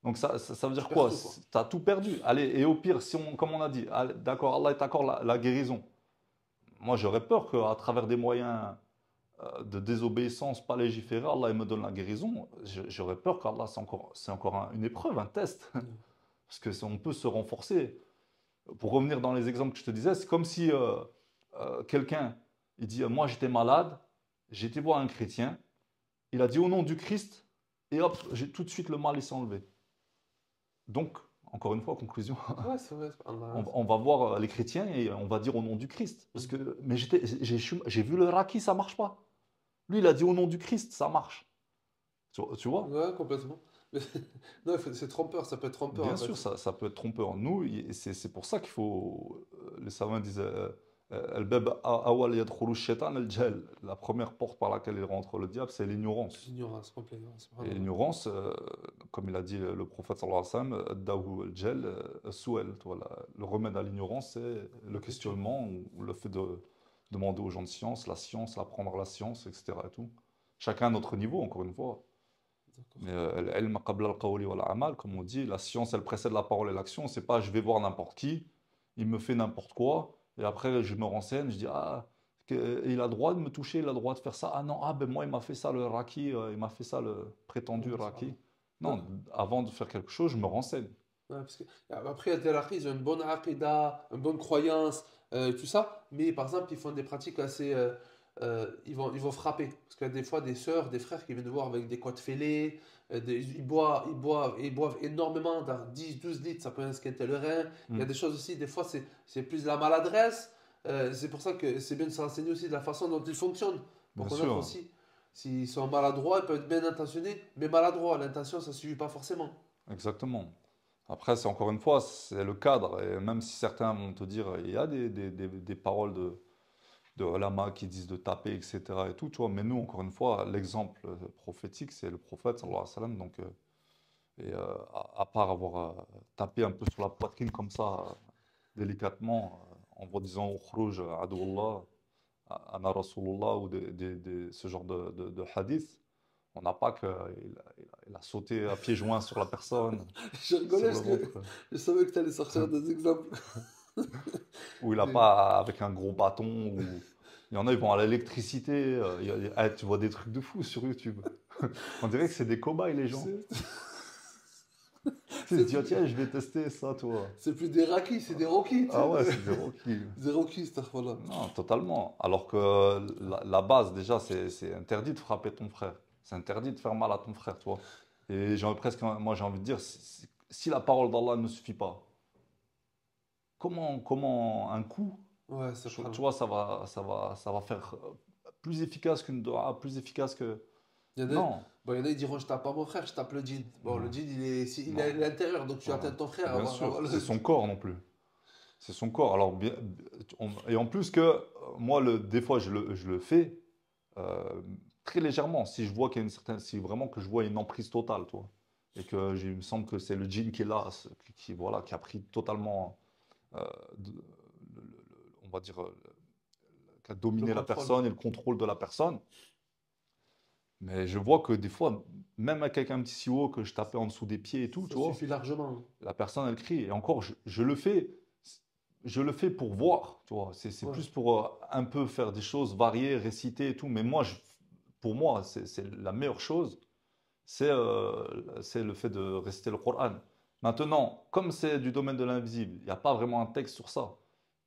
Donc ça veut dire quoi? Tu as tout perdu. Allez, et au pire, si comme on a dit, d'accord, Allah t'accorde la guérison. Moi, j'aurais peur qu'à travers des moyens de désobéissance pas légiférés, Allah il me donne la guérison. J'aurais peur qu'Allah, c'est encore une épreuve, un test. Parce qu'on peut se renforcer. Pour revenir dans les exemples que je te disais, c'est comme si quelqu'un, il dit, moi j'étais malade, j'ai été voir un chrétien, il a dit au nom du Christ, et hop, tout de suite le mal il s'est enlevé. Donc, encore une fois, conclusion, Ouais, c'est vrai. on va voir les chrétiens et on va dire au nom du Christ. Parce que, mais j'ai vu le raki, ça marche pas. Lui, il a dit au nom du Christ, ça marche. Tu vois? Ouais, complètement. Non, c'est trompeur, ça peut être trompeur Bien en sûr, fait. ça peut être trompeur. Nous, c'est pour ça qu'il faut. Les savants disent Al-bab awal yadkhulu ash-shaytan al-jahl. La première porte par laquelle il rentre le diable, c'est l'ignorance. L'ignorance complète. Et l'ignorance, comme il a dit le prophète sallallahu alayhi wa sallam, dawu al-jahl as-su'al. Le remède à l'ignorance, c'est le questionnement ou le fait de demander aux gens de science, apprendre la science, etc. et tout. Chacun à notre niveau, encore une fois. Mais al-ilm qabla al-qawli wal-amal, comme on dit, la science, elle précède la parole et l'action. C'est pas je vais voir n'importe qui, il me fait n'importe quoi, et après je me renseigne, je dis ah, il a le droit de me toucher, il a le droit de faire ça. Ah non, ah ben moi il m'a fait ça le raki, il m'a fait ça le prétendu raki. Non, avant de faire quelque chose, je me renseigne. Ouais, parce que, après, il y a des raqis, ils ont une bonne aqidah, une bonne croyance, tout ça, mais par exemple, ils font des pratiques assez. Ils vont frapper. Parce qu'il y a des fois des sœurs, des frères qui viennent nous voir avec des côtes fêlées, ils boivent énormément, dans 10, 12 litres, ça peut esquinter le rein. Il y a des choses aussi, des fois, c'est plus de la maladresse. C'est pour ça que c'est bien de se renseigner aussi de la façon dont ils fonctionnent. Pour Bien connaître sûr, aussi, s'ils sont maladroits, ils peuvent être bien intentionnés, mais maladroits. L'intention, ça ne suffit pas forcément. exactement. Après, c'est encore une fois, c'est le cadre. Et même si certains vont te dire, il y a des paroles de ulama qui disent de taper, etc. et tout, tu vois. Mais nous, encore une fois, l'exemple prophétique, c'est le prophète, sallallahu alayhi wa sallam. Donc, à part avoir tapé un peu sur la poitrine comme ça, délicatement, en vous disant, Ukhruj, Adullah, Ana Rasulullah, ou ce genre de hadith, on n'a pas il a sauté à pieds joints sur la personne, Je sur rigolais le parce que ventre, je savais que tu allais sortir des exemples. ou il n'a Des- pas avec un gros bâton, ou il y en a, ils vont à l'électricité, tu vois des trucs de fou sur YouTube. On dirait que c'est des cobayes, les gens. C'est Tu sais, ils se c'est disent, ah, plus, tiens, je vais tester ça, toi. c'est plus des rakis, c'est des rockies, tu Ah sais. ouais, c'est des rockies. Des rockies, cette fois-là. Non, totalement. Alors que la base, déjà, c'est interdit de frapper ton frère. C'est interdit de faire mal à ton frère, tu vois. Et moi, j'ai envie de dire, si la parole d'Allah ne suffit pas, comment un coup, Ouais, tu vois, ça va faire plus efficace qu'une dua, plus efficace que. Il y a des... Non. Bon, il y en a, ils diront, je tape pas mon frère, je tape le djinn. Bon, le Non, djinn, il est à non, l'intérieur, donc tu atteins voilà. ton frère Bien avant sûr, le... c'est son corps non plus. C'est son corps. Alors, et en plus que moi, des fois, je le fais euh, très légèrement. Si je vois qu'il y a une certaine, si vraiment que je vois une emprise totale, toi, et que il me semble que c'est le djinn qui est là, voilà, qui a pris totalement, euh, on va dire, qui a le dominé la contrôle. personne et le contrôle de la personne. Mais je vois que des fois, même avec un petit siwo que je tapais en dessous des pieds et tout, Ça tu vois, suffit largement. la personne, elle crie. Et encore, je le fais pour voir, tu vois. C'est Ouais. plus pour un peu faire des choses variées, réciter et tout. Mais moi, pour moi, c'est la meilleure chose, c'est le fait de réciter le Coran. Maintenant, comme c'est du domaine de l'invisible, il n'y a pas vraiment un texte sur ça.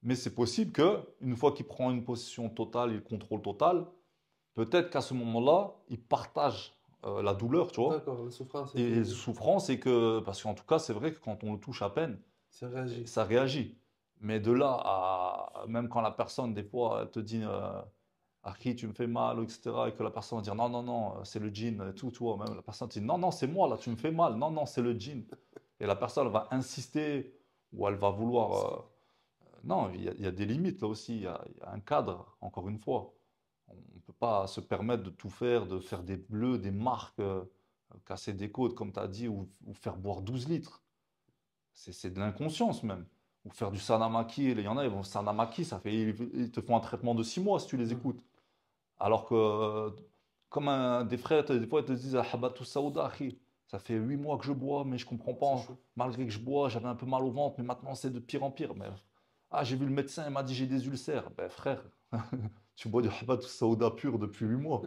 Mais c'est possible que, une fois qu'il prend une position totale et le contrôle total, peut-être qu'à ce moment-là, il partage la douleur, tu vois, D'accord, la souffrance et les et souffrances, et que, parce qu'en tout cas, c'est vrai que quand on le touche à peine, c'est réagi. ça réagit. Mais de là à, même quand la personne, des fois, elle te dit, Harry, tu me fais mal, etc., et que la personne va dire, non, non, non, c'est le djinn, et tout, tu vois, même la personne te dit, non, non, c'est moi, là, tu me fais mal, non, non, c'est le djinn. Et la personne, elle va insister, ou elle va vouloir. Non, il y a des limites là aussi, il y a un cadre, encore une fois. On ne peut pas se permettre de tout faire, de faire des bleus, des marques, casser des côtes, comme tu as dit, ou faire boire 12 litres. C'est de l'inconscience même. Ou faire du Sanamaki. Il y en a, ils vont Sanamaki, ils te font un traitement de 6 mois si tu les Mhm. écoutes. Alors que, comme des frères, des fois, ils te disent, ah, Habatou Saouda, akhi, ça fait 8 mois que je bois, mais je comprends C'est pas. chaud. Malgré que je bois, j'avais un peu mal au ventre, mais maintenant c'est de pire en pire. Mais, ah, j'ai vu le médecin, il m'a dit j'ai des ulcères. Ben frère, tu bois du Habatou Saouda pur depuis 8 mois.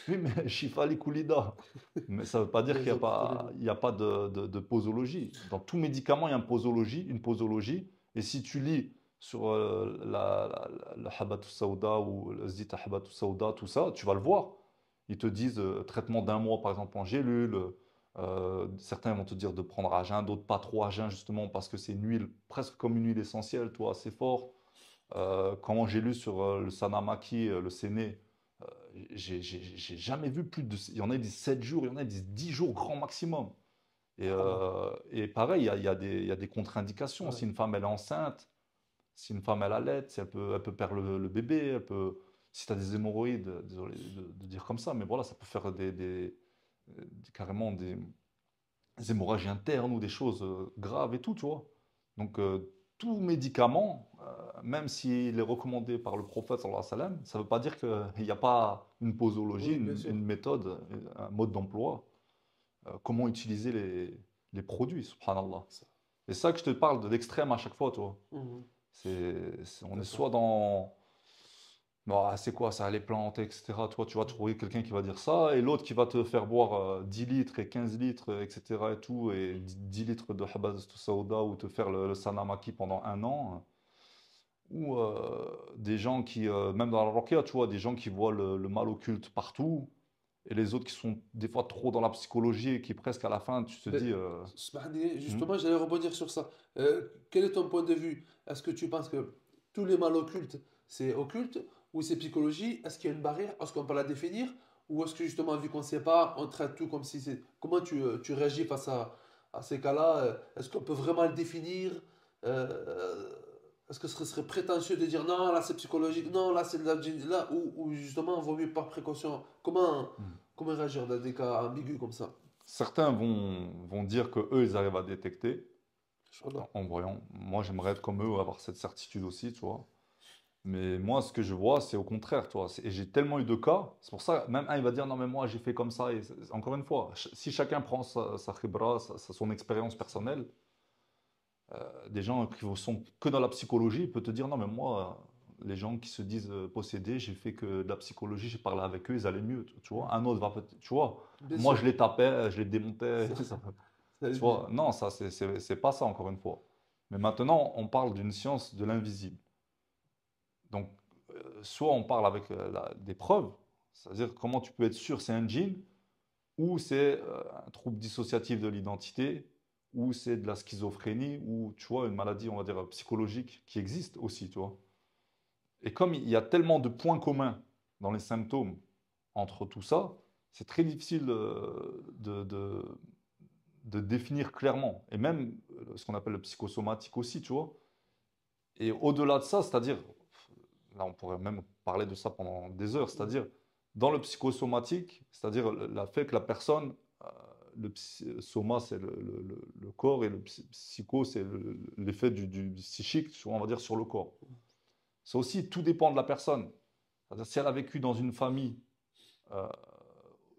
Oui, mais Shifali Koulida. Mais ça ne veut pas dire qu'il n'y Les a autres pas, problèmes. il y a pas de posologie. Dans tout médicament, il y a une posologie. Et si tu lis sur le Habatou Sauda ou le Zita Habatou Sauda, tout ça, tu vas le voir. Ils te disent traitement d'un mois, par exemple, en gélule. Certains vont te dire de prendre à jeun, d'autres pas trop à jeun, justement, parce que c'est une huile, presque comme une huile essentielle, toi, assez forte. Quand j'ai lu sur le Sanamaki, le Séné, j'ai jamais vu plus de. Il y en a qui disent 7 jours, il y en a qui disent 10 jours grand maximum. Ah, Et pareil, il y a des contre-indications. ouais. Si une femme elle est enceinte, si une femme elle allait, si elle peut perdre le bébé, si tu as des hémorroïdes, désolé de dire comme ça, mais voilà, ça peut faire carrément des hémorragies internes ou des choses graves et tout, tu vois. Donc, tout médicament, même s'il est recommandé par le prophète, sallallahu alayhi wa sallam, ça ne veut pas dire qu'il n'y a pas une posologie, Oui, bien une, sûr. une méthode, un mode d'emploi, comment utiliser les produits, subhanallah. Ça. C'est ça que je te parle de l'extrême à chaque fois, tu vois. Mhm. On est D'accord. soit dans bah, c'est quoi ça, les plantes, etc. Toi, tu vas trouver quelqu'un qui va dire ça, et l'autre qui va te faire boire 10 litres et 15 litres, etc. et tout, et 10 litres de Habaz Sauda, ou te faire le Sanamaki pendant un an. Ou des gens qui, même dans la Rokia, tu vois, des gens qui voient le mal occulte partout, et les autres qui sont des fois trop dans la psychologie, et qui presque à la fin, tu te Ben, dis, hmm, justement, j'allais rebondir sur ça. Quel est ton point de vue? Est-ce que tu penses que tous les mal occultes, c'est occulte ou c'est psychologie? Est-ce qu'il y a une barrière? Est-ce qu'on peut la définir? Ou est-ce que justement, vu qu'on ne sait pas, on traite tout comme si c'est... Comment tu réagis face à ces cas-là? Est-ce qu'on peut vraiment le définir? Euh, Est-ce que ce serait prétentieux de dire non, là c'est psychologique, non, là c'est de la là, ou justement, vaut mieux par précaution? hmm. Comment réagir dans des cas ambigus comme ça? Certains vont dire que eux, ils arrivent à détecter Inch'Allah. en voyant. Moi, j'aimerais être comme eux, avoir cette certitude aussi, tu vois. Mais moi, ce que je vois, c'est au contraire, toi. Et j'ai tellement eu de cas. C'est pour ça, même un, il va dire, non, mais moi, j'ai fait comme ça. Et encore une fois, si chacun prend sa khibra, son expérience personnelle, des gens qui sont que dans la psychologie, peuvent te dire, non, mais moi, les gens qui se disent possédés, j'ai fait que de la psychologie, j'ai parlé avec eux, ils allaient mieux. Tu vois, un autre va peut-être, tu vois, Bien moi, sûr, je les tapais, je les démontais. ça, ça Tu allait mieux. vois, non, ça, c'est pas ça, encore une fois. Mais maintenant, on parle d'une science de l'invisible. Donc, soit on parle avec des preuves, c'est-à-dire comment tu peux être sûr c'est un djinn, ou c'est un trouble dissociatif de l'identité, ou c'est de la schizophrénie, ou tu vois, une maladie, on va dire, psychologique qui existe aussi, tu vois. Et comme il y a tellement de points communs dans les symptômes entre tout ça, c'est très difficile de définir clairement. Et même ce qu'on appelle le psychosomatique aussi, tu vois. Et au-delà de ça, c'est-à-dire, là on pourrait même parler de ça pendant des heures, c'est-à-dire dans le psychosomatique, c'est-à-dire le fait que la personne, soma c'est le corps et le psycho c'est l'effet du psychique, on va dire, sur le corps. Ça aussi, tout dépend de la personne. C'est-à-dire, si elle a vécu dans une famille euh,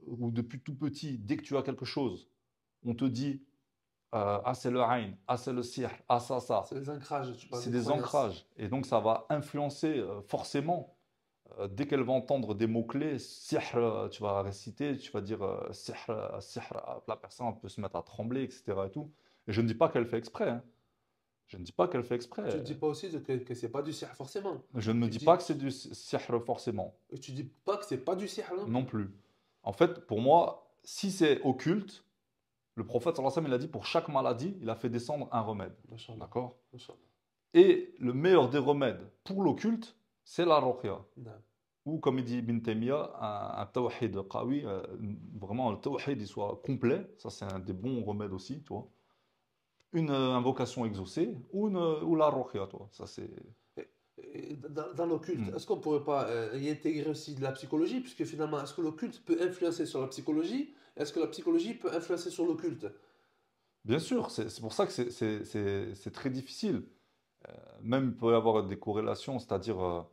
où depuis tout petit, dès que tu as quelque chose, on te dit ah c'est le ayn, ah c'est le sihr, ah ça. C'est les ancrages, tu parles C'est des des croyances. ancrages. Et donc, ça va influencer forcément. Dès qu'elle va entendre des mots-clés, sihr, tu vas réciter, tu vas dire sihr, sihr, la personne peut se mettre à trembler, etc. Et tout. Et je ne dis pas qu'elle fait exprès, hein. Je ne dis pas qu'elle fait Tu ne exprès. dis pas aussi que c'est pas du sihr forcément. Je ne me Tu dis pas dis, que c'est du sihr forcément. tu dis pas que c'est pas du sihr non Non plus. plus. En fait, pour moi, si c'est occulte, le prophète, sallallahu alayhi wa sallam, il a dit pour chaque maladie, il a fait descendre un remède. Machallah. D'accord? Machallah. Et le meilleur des remèdes pour l'occulte, c'est la ruqya. Non. Ou comme il dit Ibn Taymiyyah, un tawhid qawi, vraiment le tawhid il soit complet, ça c'est un des bons remèdes aussi, tu vois. Une invocation exaucée ou la ruqya, toi. Ça c'est. Et dans l'occulte, Hmm. est-ce qu'on pourrait pas y intégrer aussi de la psychologie? Puisque finalement, est-ce que l'occulte peut influencer sur la psychologie? Est-ce que la psychologie peut influencer sur l'occulte? Bien sûr, c'est pour ça que c'est très difficile. Même il peut y avoir des corrélations, c'est-à-dire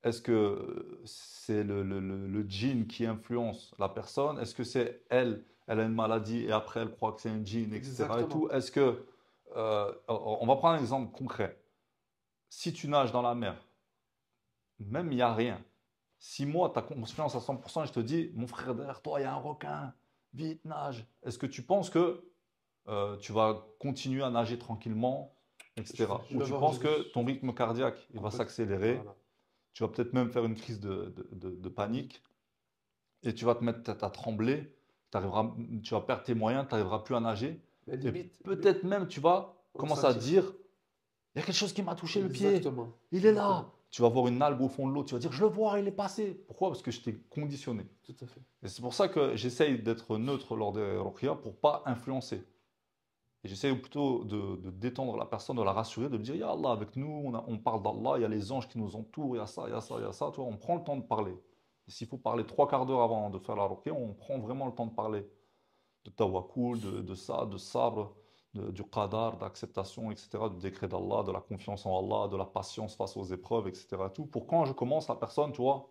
est-ce que c'est le djinn qui influence la personne? Est-ce que c'est elle, elle a une maladie et après elle croit que c'est un djinn, etc. et tout? Exactement. Est-ce que, on va prendre un exemple concret. Si tu nages dans la mer, même il n'y a rien. Si moi, tu as confiance à 100% et je te dis, mon frère, derrière toi, il y a un requin, vite, nage. Est-ce que tu penses que tu vas continuer à nager tranquillement, etc. Je Ou vais tu avoir penses que ton rythme cardiaque, il va complètement. s'accélérer, Voilà. tu vas peut-être même faire une crise de panique et tu vas te mettre à trembler, tu vas perdre tes moyens, tu n'arriveras plus à nager Mais et limite, peut-être même tu vas commencer à te ressentir. dire, il y a quelque chose qui m'a touché le pied, Exactement. il est là. Exactement. Tu vas voir une algue au fond de l'eau, tu vas dire, je le vois, il est passé. Pourquoi? Parce que je t'ai conditionné. Tout à fait. Et c'est pour ça que j'essaye d'être neutre lors des ruqya pour pas influencer. Et j'essaie plutôt de détendre la personne, de la rassurer, de lui dire, Ya Allah, avec nous, on parle d'Allah, il y a les anges qui nous entourent, il y a ça, il y a ça, il y a ça. Tu vois, on prend le temps de parler. Et s'il faut parler 3 quarts d'heure avant de faire la ruqya, on prend vraiment le temps de parler de tawakkul, de ça, de sabr, du qadar, d'acceptation, etc., du décret d'Allah, de la confiance en Allah, de la patience face aux épreuves, etc. Tout. Pour quand je commence, la personne, tu vois,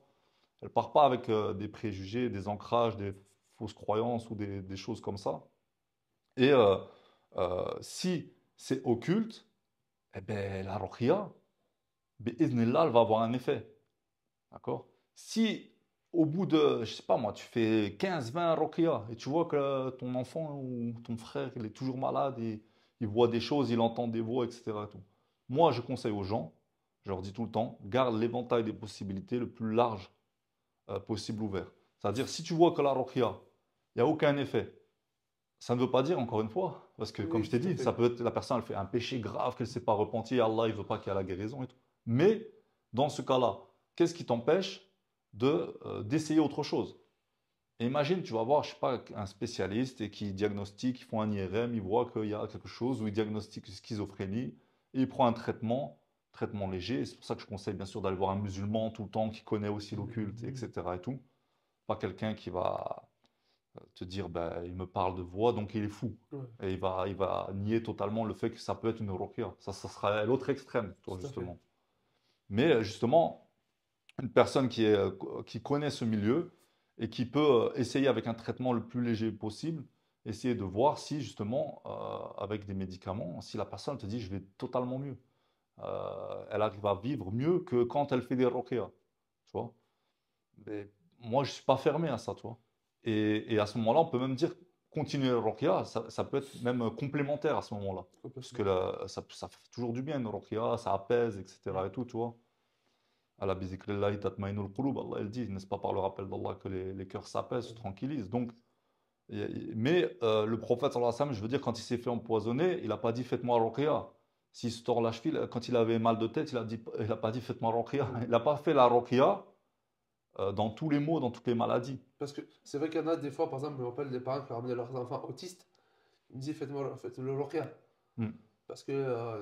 elle part pas avec des préjugés, des ancrages, des fausses croyances ou des choses comme ça. Et si c'est occulte, eh ben, la ruqya, bi'iznillah, elle va avoir un effet. D'accord? Si au bout de, je sais pas moi, tu fais 15-20 ruqya et tu vois que ton enfant ou ton frère, il est toujours malade, il voit des choses, il entend des voix, etc. et tout. Moi, je conseille aux gens, je leur dis tout le temps, garde l'éventail des possibilités le plus large possible ouvert. C'est-à-dire, si tu vois que la ruqya, il n'y a aucun effet, ça ne veut pas dire, encore une fois, parce que comme Oui, je t'ai tout à dit, ça fait. peut être la personne, elle fait un péché grave qu'elle ne s'est pas repentie, Allah, il ne veut pas qu'il y ait la guérison et tout. Mais dans ce cas-là, qu'est-ce qui t'empêche d'essayer autre chose? Et imagine, tu vas voir, je sais pas, un spécialiste et qui diagnostique, ils font un IRM, il voit qu'il y a quelque chose, ou il diagnostique une schizophrénie, et il prend un traitement léger. Et c'est pour ça que je conseille bien sûr d'aller voir un musulman tout le temps qui connaît aussi l'occulte, Mhm. etc. et tout. Pas quelqu'un qui va te dire, ben, il me parle de voix, donc il est fou. Ouais, Et il va nier totalement le fait que ça peut être une ruqya. Ça sera l'autre extrême, toi, tout à fait. justement. Mais justement, une personne qui connaît ce milieu et qui peut essayer avec un traitement le plus léger possible, essayer de voir si, justement, avec des médicaments, si la personne te dit, je vais totalement mieux. Elle arrive à vivre mieux que quand elle fait des ruqya. Tu vois? Mais moi, je ne suis pas fermé à ça, tu vois. Et à ce moment-là, on peut même dire continuer le ruqya, ça peut être même complémentaire à ce moment-là. Parce que Complètement. ça fait toujours du bien, une ruqya, ça apaise, etc. Mm. et tout, tu vois. Allah bizikrillahi tatmaïnul qulub, Allah il dit, n'est-ce pas par le rappel d'Allah que les cœurs s'apaisent, se tranquillisent. Donc, mais le prophète, sallallahu alayhi wa sallam, je veux dire, quand il s'est fait empoisonner, il n'a pas dit faites-moi ruqya. S'il se tord la cheville, quand il avait mal de tête, il a pas dit faites-moi ruqya. Mm. Il n'a pas fait la ruqya dans tous les maux, dans toutes les maladies. Parce que c'est vrai qu'il y en a des fois, par exemple, je me rappelle des parents qui ramenaient leurs enfants autistes, ils me disaient faites le ruqya. Mm. Parce que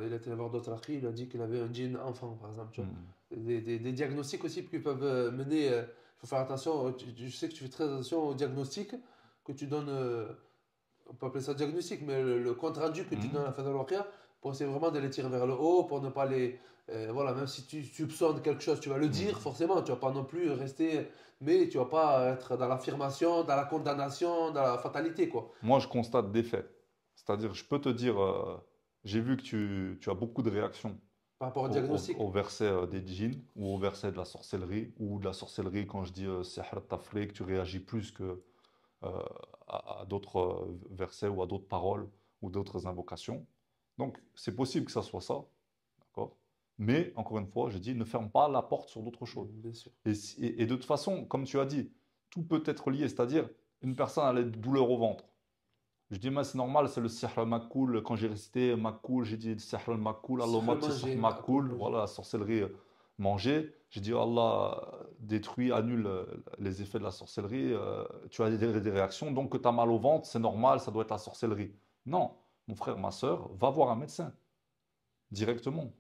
il a été voir d'autres akhi, il a dit qu'il avait un djinn enfant, par exemple. Tu vois. Mm. Des diagnostics aussi qui peuvent mener. Il faut faire attention. Je sais que tu fais très attention aux diagnostics que tu donnes. On peut appeler ça diagnostic, mais le compte rendu que tu donnes à Mm. la fin de l'ORCA pour essayer vraiment de les tirer vers le haut, pour ne pas les. Voilà, même si tu soupçonnes quelque chose, tu vas le dire, Mm. forcément. Tu vas pas non plus rester. Mais tu vas pas être dans l'affirmation, dans la condamnation, dans la fatalité, quoi. Moi, je constate des faits. C'est-à-dire, je peux te dire, j'ai vu que tu as beaucoup de réactions Par rapport au au diagnostic. verset des djinns ou au verset de la sorcellerie, ou de la sorcellerie quand je dis sihr tafriq, tu réagis plus que euh, à d'autres versets ou à d'autres paroles ou d'autres invocations. Donc, c'est possible que ça soit ça, d'accord? Mais, encore une fois, je dis, ne ferme pas la porte sur d'autres choses. Bien sûr. Et de toute façon, comme tu as dit, tout peut être lié, c'est-à-dire, une personne a des douleurs au ventre. Je dis, mais c'est normal, c'est le sihr al-makoul. Quand j'ai récité makoul, j'ai dit le sihr al-makoul, Sihr Allah sihr manger, akul makoul, manger. voilà, la sorcellerie manger. J'ai dit, Allah détruit, annule les effets de la sorcellerie. Tu as des réactions, donc que tu as mal au ventre, c'est normal, ça doit être la sorcellerie. Non, mon frère, ma soeur, va voir un médecin directement.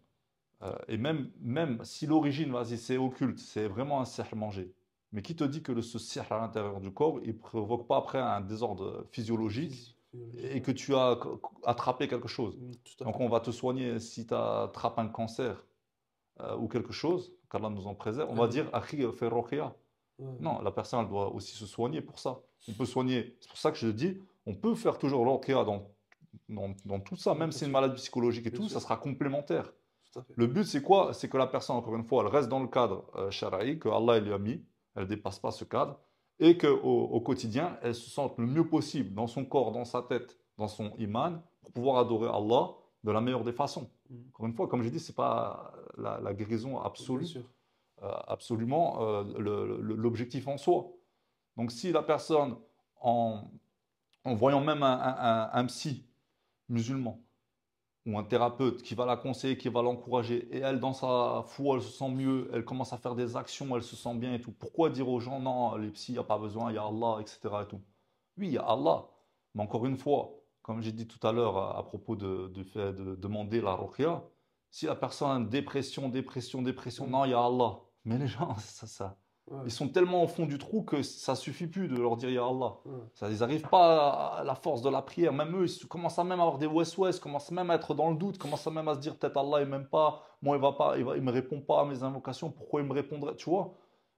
Et même si l'origine, vas-y, c'est occulte, c'est vraiment un sihr manger. Mais qui te dit que ce sihr à l'intérieur du corps, il ne provoque pas après un désordre physiologique Physiologique, et ouais. que tu as attrapé quelque chose. Tout à Donc fait. on va te soigner si tu attrapes un cancer ou quelque chose, qu'Allah nous en préserve, on va Amen. dire Akhi fais ruqya. Ouais. Non, la personne elle doit aussi se soigner pour ça. On peut soigner, c'est pour ça que je dis, on peut faire toujours ruqya dans tout ça, même si c'est une maladie psychologique et Bien tout, ça sûr. sera complémentaire. Tout à fait. Le but c'est quoi? C'est que la personne, encore une fois, elle reste dans le cadre shara'i que Allah lui a mis, elle ne dépasse pas ce cadre, et qu'au au quotidien, elle se sente le mieux possible dans son corps, dans sa tête, dans son iman, pour pouvoir adorer Allah de la meilleure des façons. Encore une fois, comme je dis, ce n'est pas la guérison Bien absolue, sûr. absolument l'objectif en soi. Donc si la personne, en, en voyant même un psy musulman, ou un thérapeute qui va la conseiller, qui va l'encourager, et elle, dans sa foi, elle se sent mieux, elle commence à faire des actions, elle se sent bien et tout. Pourquoi dire aux gens, non, les psys, il n'y a pas besoin, il y a Allah, etc. et tout. Oui, il y a Allah, mais encore une fois, comme j'ai dit tout à l'heure à propos du fait de demander la ruqya, si la personne a une dépression, Ouais. non, il y a Allah. Mais les gens, Ouais. ils sont tellement au fond du trou que ça suffit plus de leur dire il y a Allah. Ouais. Ça, ils n'arrivent pas à la force de la prière. Même eux, ils commencent à même avoir des west commencent même à être dans le doute, commencent à même à se dire peut-être Allah il m'aime pas, moi il va pas, il me répond pas à mes invocations, pourquoi il me répondrait, tu vois?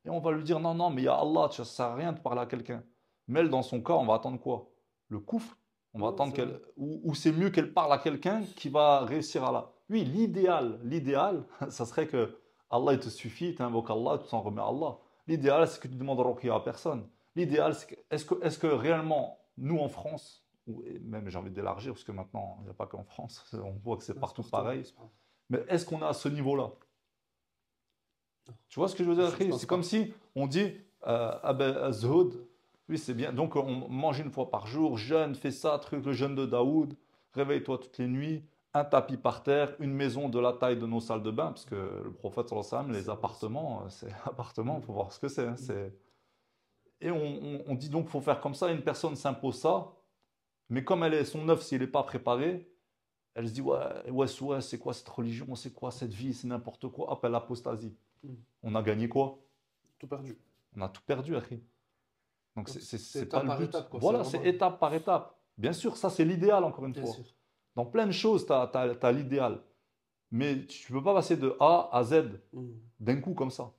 Et on va lui dire non, non, mais il y a Allah, ça sert à rien de parler à quelqu'un. Mais elle, dans son cas, on va attendre quoi? Le kufr. On va Ouais, attendre c'est vrai. qu'elle, ou c'est mieux qu'elle parle à quelqu'un qui va réussir à la. Oui, l'idéal, ça serait que Allah il te suffit, tu invoques Allah, tu t'en remets à Allah. L'idéal, c'est que tu demandes ruqya à personne. L'idéal, c'est que, est-ce que réellement, nous en France, et même j'ai envie d'élargir, parce que maintenant, il n'y a pas qu'en France, on voit que c'est Ouais, c'est partout partout, ouais, pareil, c'est partout. mais est-ce qu'on est à ce niveau-là? Non, Tu vois ce que je veux dire, je Akhi? pense C'est comme pas. si on dit, ah ben, Zhoud, oui, c'est bien, donc on mange une fois par jour, jeûne, fais ça, truc, le jeûne de Daoud, réveille-toi toutes les nuits, un tapis par terre, une maison de la taille de nos salles de bain, parce que le prophète, sallallahu alayhi wa sallam, les C'est vrai. appartements, c'est appartements, il faut voir ce que c'est, hein, Mm. Et on dit donc qu'il faut faire comme ça, une personne s'impose ça, mais comme son œuf, s'il n'est pas préparé, elle se dit, ouais, c'est quoi cette religion, c'est quoi cette vie, c'est n'importe quoi, hop, elle apostasie. Mm. On a gagné quoi? Tout perdu. On a tout perdu, Akhi. Donc Donc c'est c'est pas étape le par but. étape, quoi. C'est Voilà, c'est vraiment. étape par étape. Bien sûr, ça c'est l'idéal, encore une Bien fois. sûr. Dans plein de choses, tu as l'idéal. Mais tu ne peux pas passer de A à Z Mm. d'un coup comme ça.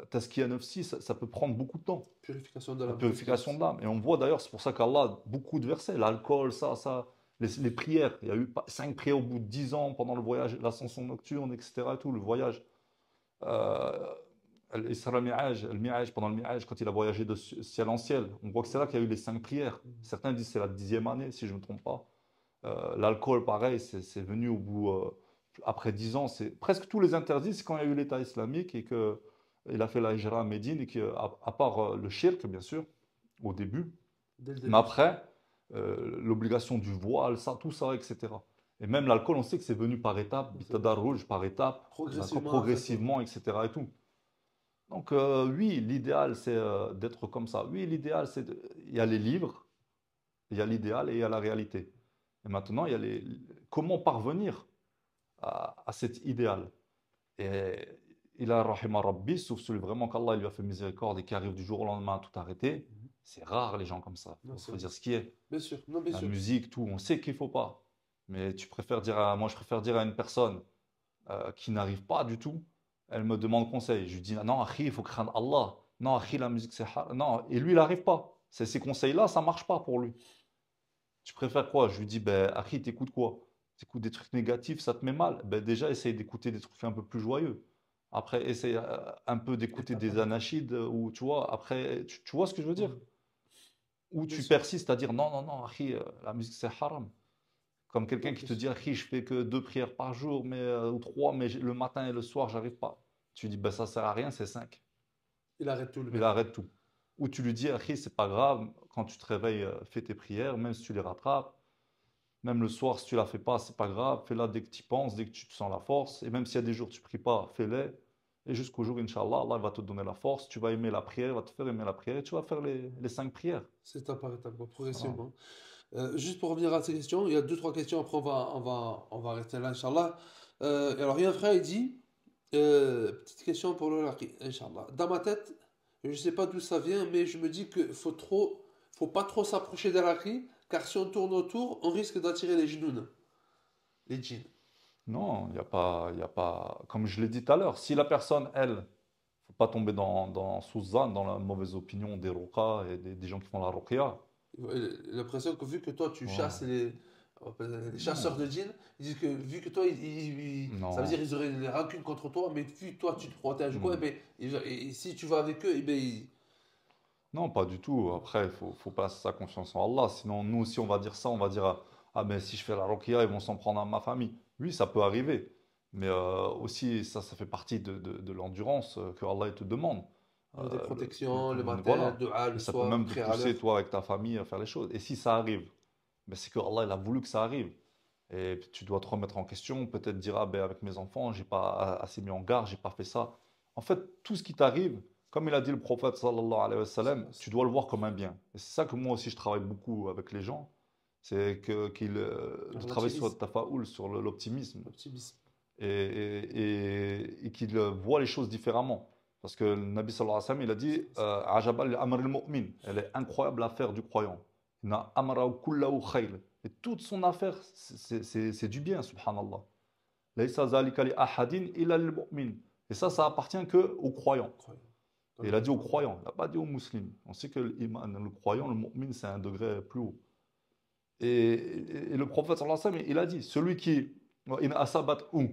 Tasqiya nafsi, ça peut prendre beaucoup de temps. Purification de La l'âme, purification purification. de l'âme. Et on voit d'ailleurs, c'est pour ça qu'Allah, beaucoup de versets, l'alcool, ça, les prières. Il y a eu 5 prières au bout de 10 ans pendant le voyage, l'ascension nocturne, etc. Tout, le voyage. Euh, Al-Isra le Mi'raj, pendant le Mi'raj, quand il a voyagé de ciel en ciel, on voit que c'est là qu'il y a eu les 5 prières. Mm. Certains disent que c'est la 10e année, si je ne me trompe pas. L'alcool, pareil, c'est venu au bout, après 10 ans. Presque tous les interdits, c'est quand il y a eu l'État islamique et qu'il a fait la hijra à Médine, et à part le shirk, bien sûr, au début, Dès le mais début. après, l'obligation du voile, ça, tout ça, etc. Et même l'alcool, on sait que c'est venu par étapes, C'est bitadarrouj, par étapes, d'accord, progressivement, en fait. progressivement, etc. et tout. Donc, oui, l'idéal, c'est d'être comme ça. Oui, l'idéal, c'est il y a les livres, il y a l'idéal et il y a la réalité. Et maintenant, il y a comment parvenir à cet idéal. Et il a rahima Rabbi, sauf celui vraiment qu'Allah lui a fait miséricorde et qui arrive du jour au lendemain à tout arrêter. Mhm. C'est rare les gens comme ça. Non, Il c'est faut vrai. dire ce qui est. Bien sûr, non, bien La sûr. musique, tout, on sait qu'il faut pas. Mais tu préfères moi, je préfère dire à une personne qui n'arrive pas du tout, elle me demande conseil. Je lui dis, non, Akhi, il faut craindre Allah. Non, Akhi, la musique, c'est non. Et lui, il n'arrive pas. Ces conseils-là, ça marche pas pour lui. Tu préfères quoi? Je lui dis, ben, Akhi, t'écoutes quoi? T'écoutes des trucs négatifs, ça te met mal. Ben, déjà, essaye d'écouter des trucs un peu plus joyeux. Après, essaye un peu d'écouter Étape des par étape. anachides, ou tu vois, après, tu vois ce que je veux dire? Mhm. Ou Bien tu sûr. persistes à dire, non, non, non, Akhi, la musique, c'est haram. Comme quelqu'un Non, qui bien te dit, sûr. Akhi, je fais que 2 prières par jour, ou 3, mais le matin et le soir, j'arrive pas. Tu dis, ben, ça sert à rien, c'est 5. Il arrête tout, le Il mec. arrête tout. Ou tu lui dis, Akhi, c'est pas grave, quand tu te réveilles, fais tes prières, même si tu les rattrapes. Même le soir, si tu la fais pas, c'est pas grave. Fais-la dès que tu y penses, dès que tu te sens la force. Et même s'il y a des jours où tu pries pas, fais-les. Et jusqu'au jour, Inch'Allah, Allah va te donner la force. Tu vas aimer la prière, il va te faire aimer la prière. Et tu vas faire les 5 prières. C'est étape par étape, quoi, Voilà. progressivement. Juste pour revenir à ces questions, il y a deux, trois questions, après on va arrêter là, Inch'Allah. Et alors, il y a un frère, il dit, petite question pour le Laki, Inch'Allah. Dans ma tête, je ne sais pas d'où ça vient, mais je me dis qu'il faut pas trop s'approcher des Laki, car si on tourne autour, on risque d'attirer les djinns, les djinns. Non, il y a pas. Comme je l'ai dit tout à l'heure, si la personne, elle, faut pas tomber sous zan, dans la mauvaise opinion des ruqas et des gens qui font la ruqya. J'ai l'impression que vu que toi tu chasses Voilà. les chasseurs Non, de djinns, ils disent que vu que toi, ça veut dire non, qu'ils auraient des rancunes contre toi, mais vu que toi tu te protèges quoi, eh non. ben, et si tu vas avec eux, eh ben, Non, pas du tout. Après, faut placer sa confiance en Allah. Sinon, nous, si on va dire ça, on va dire, ah, mais si je fais la ruqya, ils vont s'en prendre à ma famille. Oui, ça peut arriver. Mais aussi, ça fait partie de l'endurance que Allah il te demande. des protections le matin, Voilà. dua Et le ça peut soir, même te prière à pousser, l'heure. toi, avec ta famille, à faire les choses. Et si ça arrive, ben, c'est que Allah, il a voulu que ça arrive. Et puis, tu dois te remettre en question, peut-être dire, ah ben avec mes enfants, j'ai pas assez mis en garde, j'ai pas fait ça. En fait, tout ce qui t'arrive, comme il a dit le prophète sallallahu alayhi wa sallam, tu dois le voir comme un bien. Et c'est ça que moi aussi je travaille beaucoup avec les gens, c'est de travailler sur le Relativise, tafaoul, sur l'optimisme, optimisme. et qu'ils voient les choses différemment. Parce que le Nabi sallallahu alayhi wa sallam, il a dit, Ajabal amr al-mu'min, elle est incroyable l'affaire du croyant. Na amrahu kullahu khayr. Et toute son affaire, c'est du bien, subhanallah. Laysa zalika li ahadin illa lil mu'min. Et ça appartient que aux croyants. Incroyable. Et il a dit aux croyants, il n'a pas dit aux musulmans. On sait que le croyant, le mu'min, c'est un degré plus haut. Et le prophète sallallahu alayhi wa sallam, il a dit, celui qui, in asabat ou,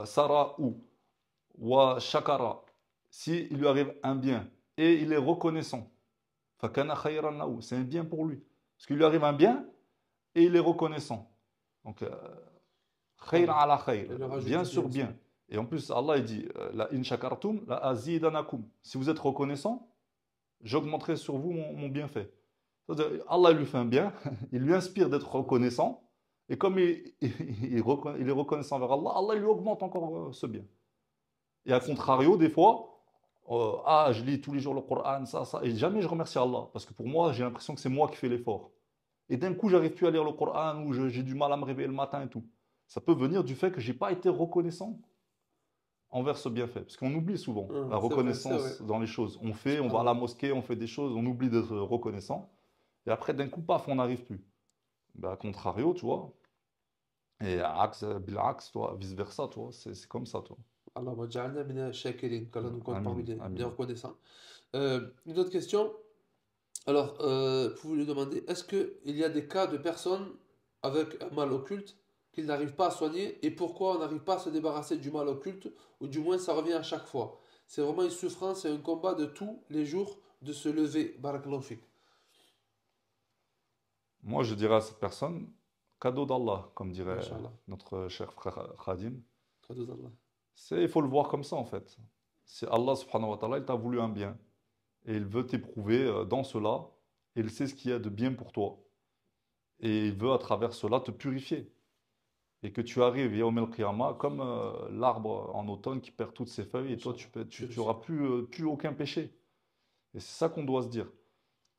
sara ou, wa shakara, si il lui arrive un bien et il est reconnaissant, fakana khayran lahu, c'est un bien pour lui. Parce qu'il lui arrive un bien et il est reconnaissant. Donc, khayr Voilà. ala khayr, Et le rajoute bien du bien sur aussi. bien. Et en plus, Allah il dit, la in shakartum, la azidanakum. Si vous êtes reconnaissant, j'augmenterai sur vous mon bienfait. C'est-à-dire, Allah lui fait un bien, il lui inspire d'être reconnaissant, et comme il est reconnaissant vers Allah, Allah lui augmente encore ce bien. Et à contrario, des fois, je lis tous les jours le Coran, ça, et jamais je remercie Allah, parce que pour moi, j'ai l'impression que c'est moi qui fais l'effort. Et d'un coup, j'arrive plus à lire le Coran, ou j'ai du mal à me réveiller le matin et tout. Ça peut venir du fait que j'ai pas été reconnaissant envers ce bienfait. Parce qu'on oublie souvent la C'est vrai, c'est vrai. reconnaissance dans les choses. On va à la Subhanallah. mosquée, on fait des choses, on oublie d'être reconnaissant. Et après, d'un coup, paf, on n'arrive plus. Ben, à contrario, tu vois. Et bilax, toi, vice-versa, toi. C'est comme ça, toi. Allah ja'alna mina shakirin, qu'Allah nous compte parmi Amin, les amin. reconnaissants. Une autre question. Alors, pouvez lui demander, est-ce qu'il y a des cas de personnes avec un mal occulte qu'ils n'arrivent pas à soigner et pourquoi on n'arrive pas à se débarrasser du mal occulte ou du moins ça revient à chaque fois? C'est vraiment une souffrance et un combat de tous les jours de se lever. Barakallahu fik. Moi, je dirais à cette personne, cadeau d'Allah, comme dirait Masha'Allah. notre cher frère Khadim. Cadeau d'Allah. Il faut le voir comme ça, en fait. C'est Allah, subhanahu wa ta'ala, il t'a voulu un bien. Et il veut t'éprouver dans cela. Et il sait ce qu'il y a de bien pour toi. Et il veut, à travers cela, te purifier. et que tu arrives Yawm al-Qiyamah comme l'arbre en automne qui perd toutes ses feuilles et toi Inch'Allah. tu auras plus aucun péché. Et c'est ça qu'on doit se dire.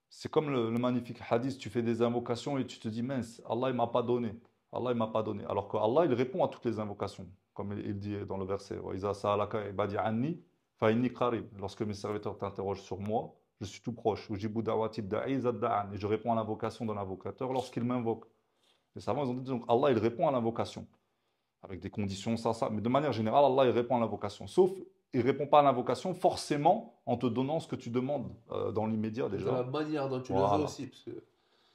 C'est comme le magnifique hadith, tu fais des invocations et tu te dis, mince, Allah il m'a pas donné. Allah il m'a pas donné. Alors que Allah il répond à toutes les invocations, comme il dit dans le verset. Wa iza sa'alaka ibadi anni, fa inni qarib. Lorsque mes serviteurs t'interrogent sur moi, je suis tout proche. Ujibu da'wati da'i idha da'an. Et je réponds à l'invocation de l'invocateur lorsqu'il m'invoque. Les savants ils ont dit donc Allah il répond à l'invocation avec des conditions, ça. Mais de manière générale, Allah il répond à l'invocation. Sauf, il répond pas à l'invocation forcément en te donnant ce que tu demandes dans l'immédiat De déjà. la manière dont tu le veux Voilà. aussi. Parce que...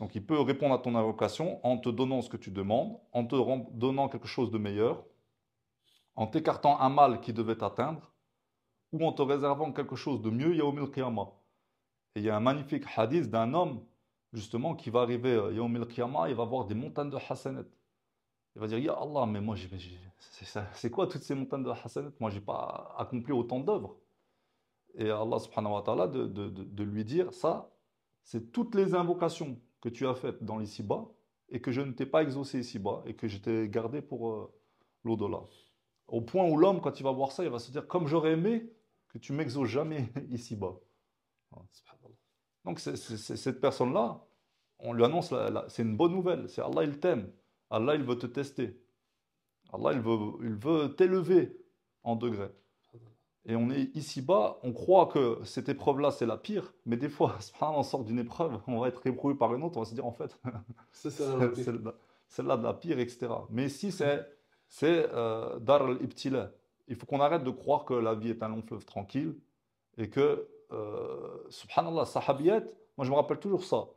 Donc il peut répondre à ton invocation en te donnant ce que tu demandes, en te donnant quelque chose de meilleur, en t'écartant un mal qui devait t'atteindre, ou en te réservant quelque chose de mieux Yawm al-Qiyamah. Et il y a un magnifique hadith d'un homme, justement, qui va arriver Yawm al-Qiyamah, il va voir des montagnes de hasanat. Il va dire, Ya Allah, mais moi, c'est quoi toutes ces montagnes de hasanat? Moi, j'ai pas accompli autant d'œuvres. Et Allah subhanahu wa ta'ala de lui dire, ça, c'est toutes les invocations que tu as faites dans l'ici-bas et que je ne t'ai pas exaucé ici-bas et que je t'ai gardé pour l'au-delà. Au point où l'homme, quand il va voir ça, il va se dire, comme j'aurais aimé que tu m'exauces jamais ici-bas. Voilà. Subhanallah. Donc cette personne-là, on lui annonce, c'est une bonne nouvelle, c'est Allah, il t'aime. Allah, il veut te tester. Allah, il veut t'élever en degrés. Et on est ici-bas, on croit que cette épreuve-là, c'est la pire, mais des fois, on sort d'une épreuve, on va être éprouvé par une autre, on va se dire, en fait, C'est ça la pire. celle-là de la pire, etc. Mais ici, c'est Dar al-Ibtila. Il faut qu'on arrête de croire que la vie est un long fleuve tranquille et que, subhanallah, sahabiyat, moi je me rappelle toujours ça.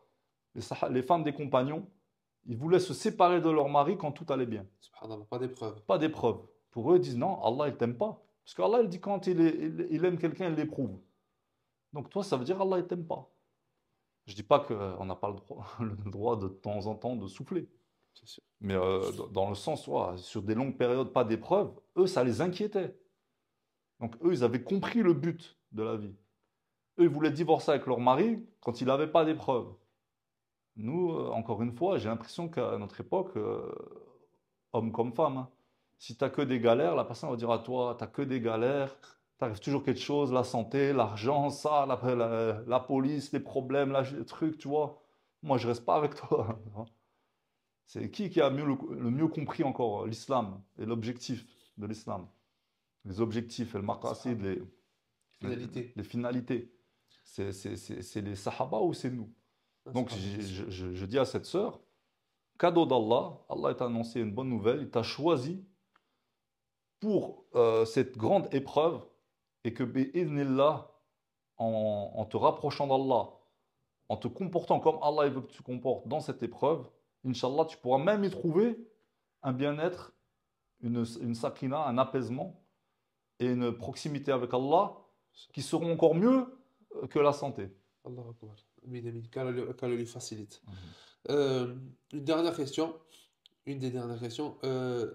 Les femmes des compagnons, ils voulaient se séparer de leur mari quand tout allait bien. Subhanallah, pas d'épreuve. Pas d'épreuve. Pour eux, ils disent non, Allah, il t'aime pas. Parce qu'Allah, il dit quand il aime quelqu'un, il l'éprouve. Donc toi, ça veut dire Allah, il t'aime pas. Je dis pas qu'on n'a pas le droit de temps en temps de souffler. C'est sûr. Mais dans le sens, ouais, sur des longues périodes, pas d'épreuve, eux, ça les inquiétait. Donc eux, ils avaient compris le but de la vie. Eux, ils voulaient divorcer avec leur mari quand il n'avait pas d'épreuve. Nous, encore une fois, j'ai l'impression qu'à notre époque, homme comme femme, hein, si tu n'as que des galères, la personne va dire à toi, tu n'as que des galères, t'arrive toujours quelque chose, la santé, l'argent, ça, la police, les problèmes, les trucs, tu vois. Moi, je reste pas avec toi. C'est qui a le mieux compris encore l'islam et l'objectif de l'islam? Les objectifs, et le maqasid, Finalité. les finalités. C'est les sahaba ou c'est nous? Ah, Donc, subhanallah. je dis à cette sœur, cadeau d'Allah, Allah t'a annoncé une bonne nouvelle, il t'a choisi pour cette grande épreuve et que, bi'idhnillah, en te rapprochant d'Allah, en te comportant comme Allah il veut que tu te comportes dans cette épreuve, Inch'Allah, tu pourras même y trouver un bien-être, une sakina, un apaisement et une proximité avec Allah qui seront encore mieux que la santé. Allah Akbar. Amin, amin. Qu'Allah lui facilite. Mhm. Une dernière question. Une des dernières questions.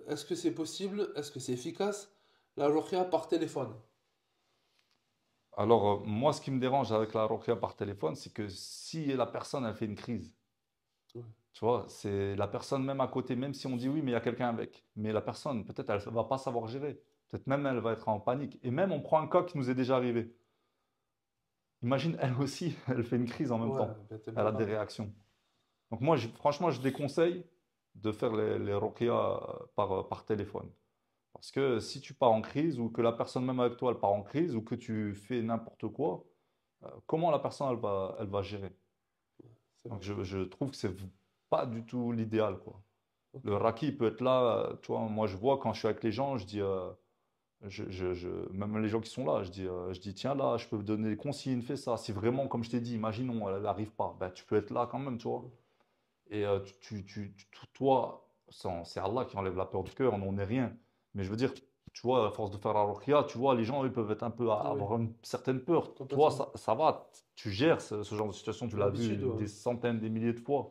Est-ce que c'est possible, est-ce que c'est efficace, la ruqya par téléphone? Alors, moi, ce qui me dérange avec la ruqya par téléphone, c'est que si la personne elle fait une crise, Ouais. tu vois, c'est la personne même à côté, même si on dit oui, mais il y a quelqu'un avec. Mais la personne, peut-être, elle ne va pas savoir gérer. Peut-être même elle va être en panique. Et même, on prend un cas qui nous est déjà arrivé. Imagine, elle aussi, elle fait une crise en même Ouais, temps. ben, t'es Elle a des malade. réactions. Donc moi, franchement, je déconseille de faire les ruqya par téléphone. Parce que si tu pars en crise ou que la personne même avec toi, elle part en crise ou que tu fais n'importe quoi, comment la personne, elle va gérer? C'est Donc vrai. je trouve que c'est pas du tout l'idéal, quoi. Ok. Le raki peut être là, tu vois, moi je vois quand je suis avec les gens, je dis, même les gens qui sont là, je dis, tiens là, je peux vous donner des consignes, fais ça. Si vraiment, comme je t'ai dit, imaginons, elle n'arrive pas, ben, tu peux être là quand même, tu vois. Et toi, c'est Allah qui enlève la peur du cœur, on n'est rien. Mais je veux dire, tu vois, à force de faire la ruqya, tu vois, les gens, ils peuvent être un peu, Ah oui, avoir une certaine peur. Toi, complètement. ça va, tu gères ce genre de situation, tu l'as L'habitude, vu ouais. des centaines, des milliers de fois.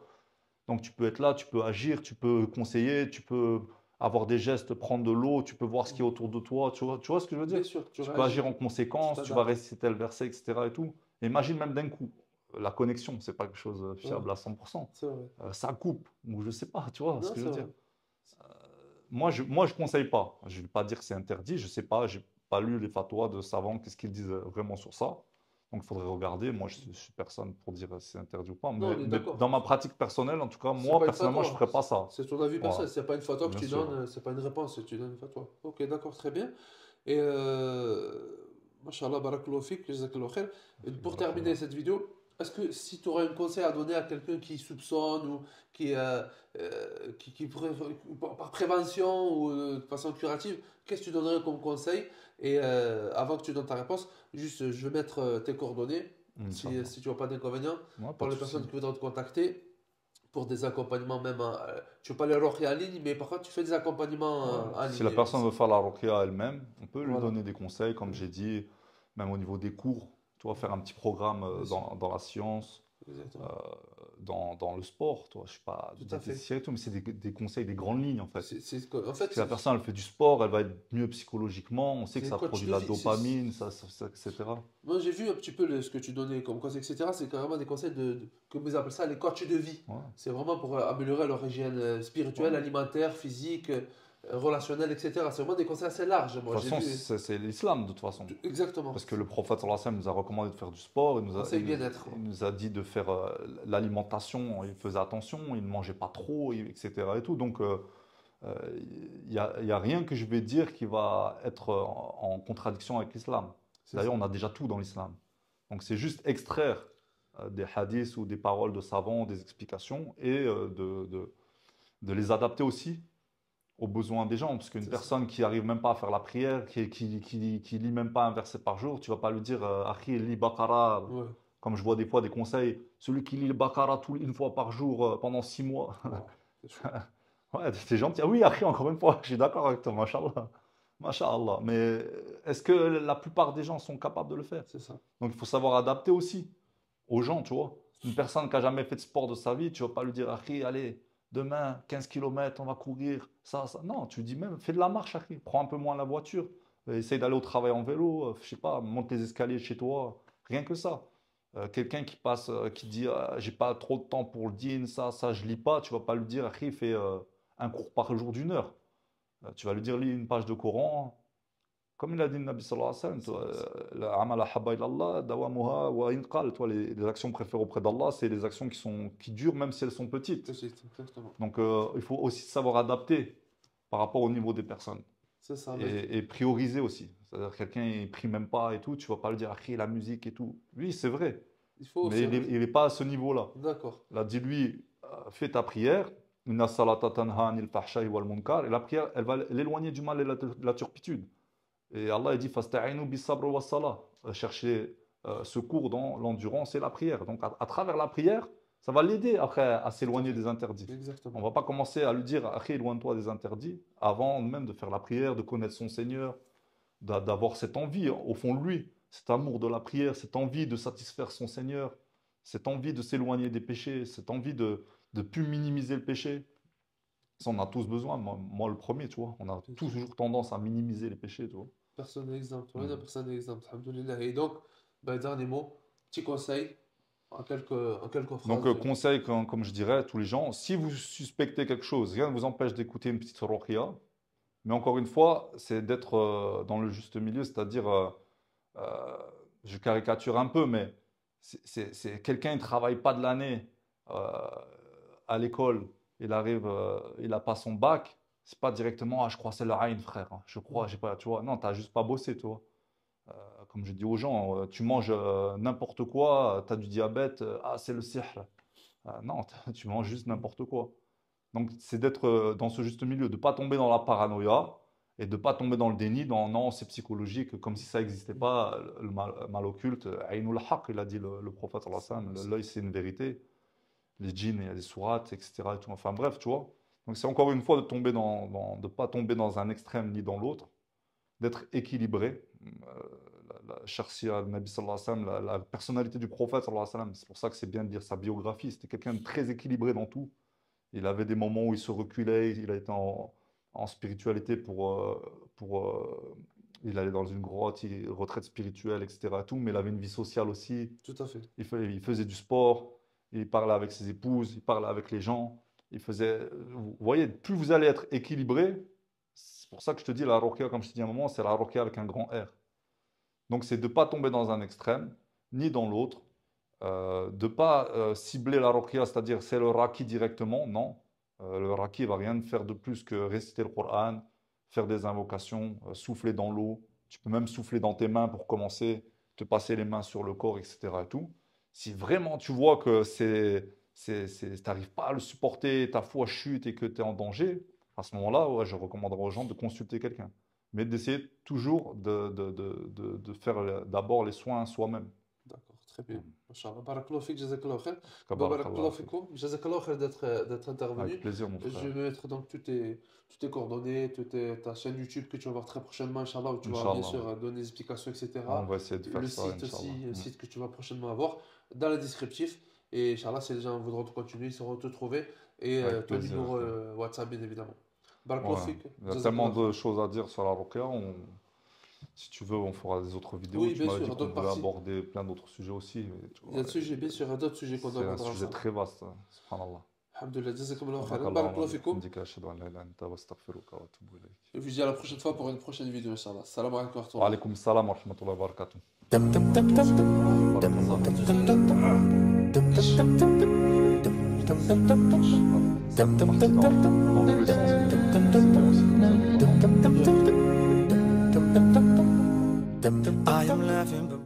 Donc tu peux être là, tu peux agir, tu peux conseiller, tu peux avoir des gestes, prendre de l'eau, tu peux voir ce qui est autour de toi, tu vois ce que je veux Bien dire? sûr, tu Tu peux agir en réagis, tu conséquence, tu vas t'adaptes. réciter le verset, etc. et tout. Et imagine même d'un coup, la connexion, c'est pas quelque chose de Ouais, fiable à 100%. c'est vrai. Ça coupe, ou je sais pas, tu vois ce Non, que je c'est veux vrai. dire. moi, je conseille pas. Je ne vais pas dire que c'est interdit. Je sais pas, j'ai pas lu les fatwas de savants, qu'est-ce qu'ils disent vraiment sur ça. Donc, il faudrait regarder. Moi, je suis personne pour dire si c'est interdit ou pas. Non, on est Mais dans d'accord. ma pratique personnelle, en tout cas, C'est moi, pas une personnellement, je fatwa. ferais pas ça. C'est ton avis Voilà, personnel. C'est pas une fatwa que bien tu sûr. donnes. C'est pas une réponse. Tu donnes une fatwa. Ok, d'accord, très bien. Et Mashallah, barakallahu fik, jazakallahu khair. Et pour terminer Barakallah. cette vidéo, est-ce que si tu aurais un conseil à donner à quelqu'un qui soupçonne ou qui, par prévention ou de façon curative, qu'est-ce que tu donnerais comme conseil? Et avant que tu donnes ta réponse, juste je vais mettre tes coordonnées Inch'Allah. si tu n'as pas d'inconvénient Ouais, pas pour de les personnes souci. qui voudraient te contacter pour des accompagnements même. Tu veux pas les ruqya en ligne, mais par contre tu fais des accompagnements Ouais. en Si la ligne. personne veut faire la ruqya elle-même, on peut lui Voilà, donner des conseils, comme j'ai dit, même au niveau des cours. Tu vois, faire un petit programme bien sûr, dans la science, euh, exactement. dans le sport. Tu vois, je sais pas, Tout à fait. diététicien et tout, mais c'est des conseils, des grandes lignes en fait. En fait, Si la personne elle fait du sport, elle va être mieux psychologiquement. On sait que c'est ça coach produit de de la vie. dopamine, etc. Moi, j'ai vu un petit peu ce que tu donnais comme conseils, etc. C'est carrément des conseils comme ils appellent ça, les coachs de vie. Ouais, C'est vraiment pour améliorer leur hygiène spirituelle, ouais. alimentaire, physique, relationnelle, etc. C'est vraiment des conseils assez larges. De Moi, toute j'ai façon, vu. c'est l'islam, de toute façon. Exactement. Parce que le prophète sallallahu alayhi wa sallam nous a recommandé de faire du sport, Conseil bien-être. il nous a dit de faire l'alimentation, il faisait attention, il ne mangeait pas trop, etc. Et tout. Donc, il y a rien que je vais dire qui va être en contradiction avec l'islam. C'est D'ailleurs, ça. on a déjà tout dans l'islam. Donc, c'est juste extraire des hadiths ou des paroles de savants, des explications, et de les adapter aussi aux besoins des gens. Parce qu'une C'est ça. personne qui arrive même pas à faire la prière, qui lit même pas un verset par jour, tu vas pas lui dire Akhi, lis Baqara. Ouais. Comme je vois des fois des conseils, celui qui lit le Baqara une fois par jour pendant 6 mois. Wow. C'est chaud. Ouais, c'est gentil. Ah oui, Akhi, encore une fois, je suis d'accord avec toi, mashallah. Mashallah. Mais est-ce que la plupart des gens sont capables de le faire? C'est ça. Donc il faut savoir adapter aussi aux gens, tu vois. Une personne qui n'a jamais fait de sport de sa vie, tu ne vas pas lui dire, Akhi, allez, demain, 15 kilomètres, on va courir, ça. Non, tu lui dis même, fais de la marche, Akhi. Prends un peu moins la voiture. Essaye d'aller au travail en vélo, je sais pas, monte les escaliers chez toi. Rien que ça. Quelqu'un qui passe, qui dit, j'ai pas trop de temps pour le dîner, ça, je lis pas, tu vas pas lui dire, Akhi, fais un cours par jour d'1 heure. Tu vas lui dire, lis une page de Coran. Comme il a dit le Nabi sallallahu alayhi wa sallam, toi, la amala habba ilallah, dawamuha wa inqal. Toi, les actions préférées auprès d'Allah, c'est les actions qui durent même si elles sont petites. Exactement. Donc, il faut aussi savoir adapter par rapport au niveau des personnes C'est ça, mec. et prioriser aussi. C'est-à-dire quelqu'un il prie même pas et tout, tu vas pas lui dire ah, la musique et tout. Oui, c'est vrai, Il faut mais aussi. il est pas à ce niveau-là. D'accord. Là, dis-lui, fais ta prière. Inna salata tanha anil fahsha'i wal munkar. Et la prière, elle va l'éloigner du mal et de la turpitude. Et Allah il dit Fasta'inu bis sabr wa salah. Chercher secours dans l'endurance et la prière. Donc à travers la prière, ça va l'aider après à Tout à s'éloigner fait. des interdits. On ne Exactement. va pas commencer à lui dire Akhi, éloigne-toi des interdits avant même de faire la prière, de connaître son Seigneur, d'avoir cette envie au fond de lui, cet amour de la prière, cette envie de satisfaire son Seigneur, cette envie de s'éloigner des péchés, cette envie de ne plus minimiser le péché. Ça, on a tous besoin, moi le premier, tu vois. On a Bien sûr. toujours tendance à minimiser les péchés, tu vois. Personne n'est exempt. Ouais, non, Mm. personne n'est exempt. Alhamdoulilah. Et donc, ben, dernier mot, petit conseil en quelques Donc, phrases. conseil, comme je dirais à tous les gens, si vous suspectez quelque chose, rien ne vous empêche d'écouter une petite ruqya. Mais encore une fois, c'est d'être dans le juste milieu, c'est-à-dire, euh, je caricature un peu, mais c'est quelqu'un qui ne travaille pas de l'année euh, à l'école, il arrive, il n'a pas son bac, c'est pas directement, ah, je crois que c'est le Aïn, frère, hein. Je crois, Ouais, j'ai pas, tu vois, non, tu n'as juste pas bossé, tu vois. Comme je dis aux gens, tu manges n'importe quoi, tu as du diabète, ah, c'est le sihr. Non, tu manges juste n'importe quoi. Donc, c'est d'être dans ce juste milieu, de ne pas tomber dans la paranoïa et de ne pas tomber dans le déni, dans non, c'est psychologique, comme si ça n'existait pas, le mal occulte. Aïnoul haq, il a dit le prophète, sallallahu alayhi wa sallam, l'œil c'est une vérité, les djinns, il y a des sourates, etc. et tout. Enfin bref, tu vois. Donc, c'est encore une fois de tomber de pas tomber dans un extrême ni dans l'autre, d'être équilibré. La Sharsia, le Nabi sallallahu alayhi wa sallam, la personnalité du prophète, sallallahu alayhi wa sallam, c'est pour ça que c'est bien de lire sa biographie. C'était quelqu'un de très équilibré dans tout. Il avait des moments où il se reculait, il a été en spiritualité il allait dans une grotte, retraite spirituelle, etc. Tout, mais il avait une vie sociale aussi. tout à fait. Il faisait du sport, il parlait avec ses épouses, il parlait avec les gens. Vous voyez, plus vous allez être équilibré, C'est pour ça que je te dis, la ruqya, comme je te dis à un moment, c'est la ruqya avec un grand R. Donc, c'est de ne pas tomber dans un extrême, ni dans l'autre, de ne pas cibler la ruqya, c'est-à-dire c'est le raqi directement, non. Le raqi ne va rien faire de plus que réciter le Coran, faire des invocations, souffler dans l'eau. Tu peux même souffler dans tes mains pour commencer, te passer les mains sur le corps, etc. et tout. Si vraiment tu vois que tu n'arrives pas à le supporter, ta foi chute et que tu es en danger, à ce moment-là, ouais, je recommanderais aux gens de consulter quelqu'un. Mais d'essayer toujours de faire d'abord les soins soi-même. D'accord, très bien. Inch'Allah. Barakallahu fik, jazakallahu khair. Barakallahu Barakallahu fik. fikoum. Jazakallahu khair d'être intervenu. Avec plaisir, mon Je frère. vais mettre donc toutes tes coordonnées, ta chaîne YouTube que tu vas voir très prochainement, Inch'Allah, où tu vas bien Inch'Allah. sûr donner des explications, etc. On va essayer de faire Le ça, site aussi, Inch'Allah. un site que tu vas prochainement avoir dans le descriptif. Et Inch'Allah, si les gens voudront te continuer, ils sauront te trouver. Et Avec ton plaisir, numéro frère. WhatsApp, bien évidemment. Barakallahu Voilà. fik. Il y a tellement Jazakallahu khair. de choses à dire sur la ruqya. Si tu veux, on fera des autres vidéos. Oui, Tu bien m'avais sûr, dit à qu'on d'autres voulait parties. aborder plein d'autres sujets aussi. Mais tu Il y a vois, des sujets, bien sûr, il y a d'autres sujets qu'on c'est un abordera sujet ensemble. très vaste, hein. Subhanallah. Alhamdulillah, jazakumullahu khairan. Barakallahu Barakallahu wa fikoum. bihamdika, ashhadu an la ilaha illa anta wa astaghfiruka wa atubu ilayk. Et je vous dis à la prochaine fois pour une prochaine vidéo, Inch'Allah. Salam alaikum wa Wa rahmatullah. alaykoum salam wa rahmatullahi wa barakatuh. dum dum dum dum Barakallah. dum dum dum dum dum I am laughing, but